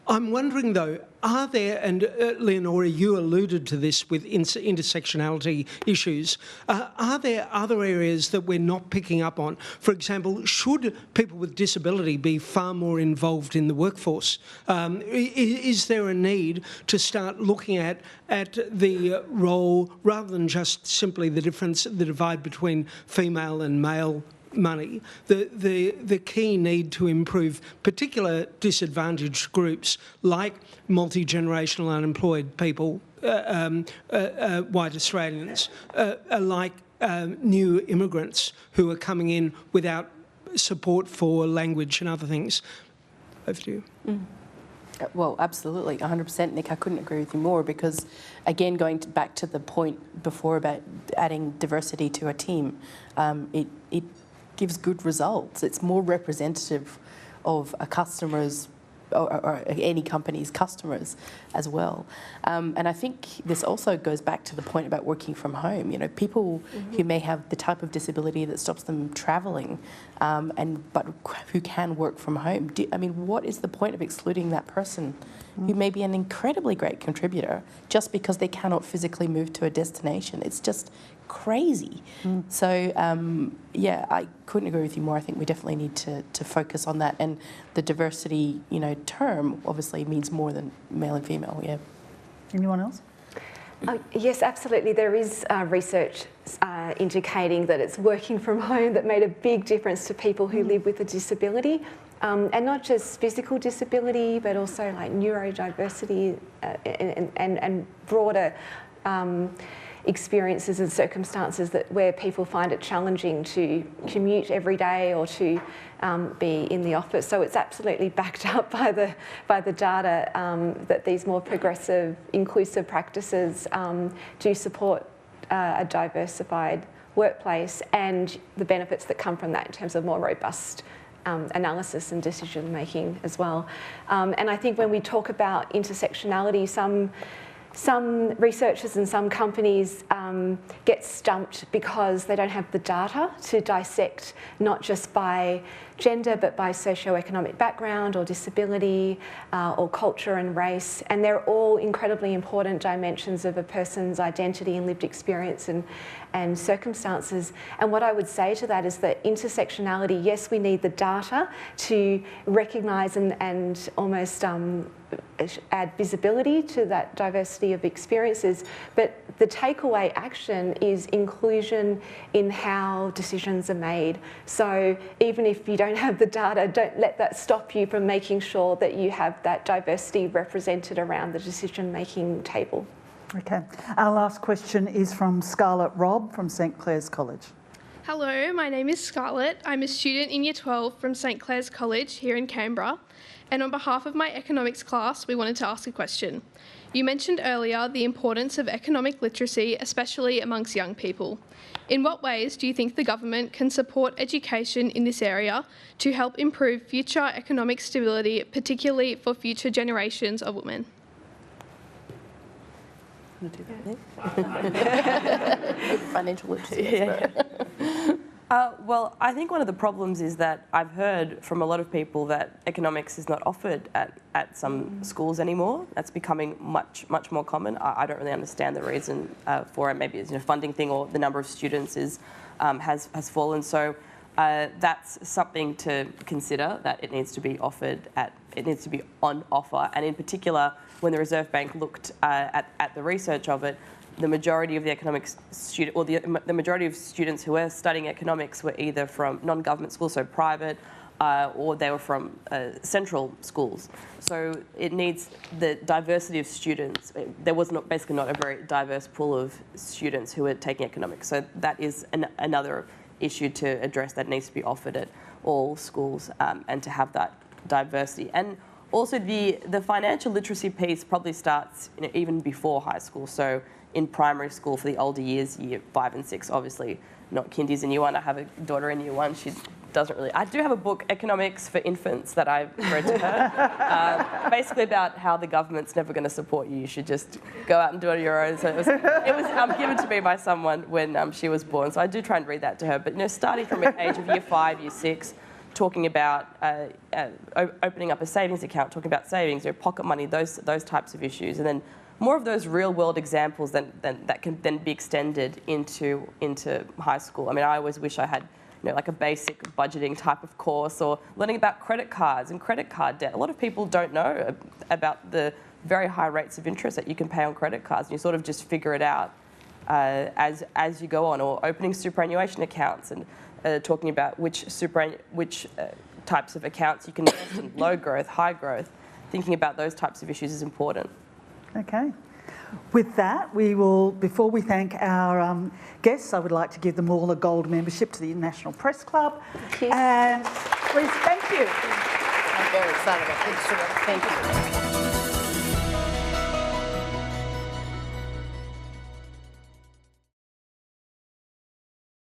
I'm wondering though, are there, and Leonora, you alluded to this with intersectionality issues, are there other areas that we're not picking up on? For example, should people with disability be far more involved in the workforce? Is there a need to start looking at the role, rather than just simply the divide between female and male money, the key need to improve particular disadvantaged groups like multi-generational unemployed people, white Australians, like new immigrants who are coming in without support for language and other things. Over to you. Well, absolutely, 100%, Nick. I couldn't agree with you more because, again, going back to the point before about adding diversity to a team, it gives good results. It's more representative of a customer's or any company's customers as well. And I think this also goes back to the point about working from home. You know, people who may have the type of disability that stops them travelling, but who can work from home. What is the point of excluding that person who may be an incredibly great contributor just because they cannot physically move to a destination? It's just crazy. So, I couldn't agree with you more. I think we definitely need to focus on that. And the diversity, term obviously means more than male and female, Anyone else? Yes, absolutely. There is research indicating that it's working from home that made a big difference to people who live with a disability. And not just physical disability, but also like neurodiversity and broader experiences and circumstances where people find it challenging to commute every day or to be in the office. So it's absolutely backed up by the data that these more progressive, inclusive practices do support a diversified workplace and the benefits that come from that in terms of more robust analysis and decision making as well. And I think when we talk about intersectionality, some researchers and some companies get stumped because they don't have the data to dissect not just by gender but by socioeconomic background or disability or culture and race, and they're all incredibly important dimensions of a person's identity and lived experience and circumstances. And what I would say to that is that intersectionality, yes, we need the data to recognise and almost add visibility to that diversity of experiences, but the takeaway action is inclusion in how decisions are made. So even if you don't have the data, don't let that stop you from making sure that you have that diversity represented around the decision-making table. Okay. Our last question is from Scarlett Robb from St Clair's College. Hello, my name is Scarlett. I'm a student in Year 12 from St Clair's College here in Canberra. And on behalf of my economics class, we wanted to ask a question. You mentioned earlier the importance of economic literacy, especially amongst young people. In what ways do you think the government can support education in this area to help improve future economic stability, particularly for future generations of women? Financial literacy. Well, I think one of the problems is that I've heard from a lot of people that economics is not offered at some schools anymore. That's becoming much more common. I don't really understand the reason for it. Maybe it's a funding thing or the number of students has fallen. So that's something to consider, that it needs to be offered it needs to be on offer. And in particular, when the Reserve Bank looked at the research of it, the majority of the economics student, or the majority of students who were studying economics were either from non-government schools, so private, or they were from central schools. So it needs the diversity of students. There was basically not a very diverse pool of students who were taking economics. So that is another issue to address, that needs to be offered at all schools, and to have that diversity. And also the financial literacy piece probably starts even before high school. So in primary school for the older years, year 5 and 6, obviously not kindies in year 1. I have a daughter in year 1. She doesn't really. I do have a book, Economics for Infants, that I've read to her, basically about how the government's never going to support you. You should just go out and do it on your own. So it was given to me by someone when she was born. So I do try and read that to her. But starting from an age of year 5, year 6, talking about opening up a savings account, talking about savings, pocket money, those types of issues, and then more of those real-world examples that can then be extended into high school. I mean, I always wish I had, like a basic budgeting type of course, or learning about credit cards and credit card debt. A lot of people don't know about the very high rates of interest that you can pay on credit cards, and you sort of just figure it out as you go on, or opening superannuation accounts and talking about which types of accounts you can invest in, low growth, high growth. Thinking about those types of issues is important. Okay. With that, we will, before we thank our guests, I would like to give them all a gold membership to the National Press Club. Thank you. And please, thank you. I'm very excited about this. Thank you.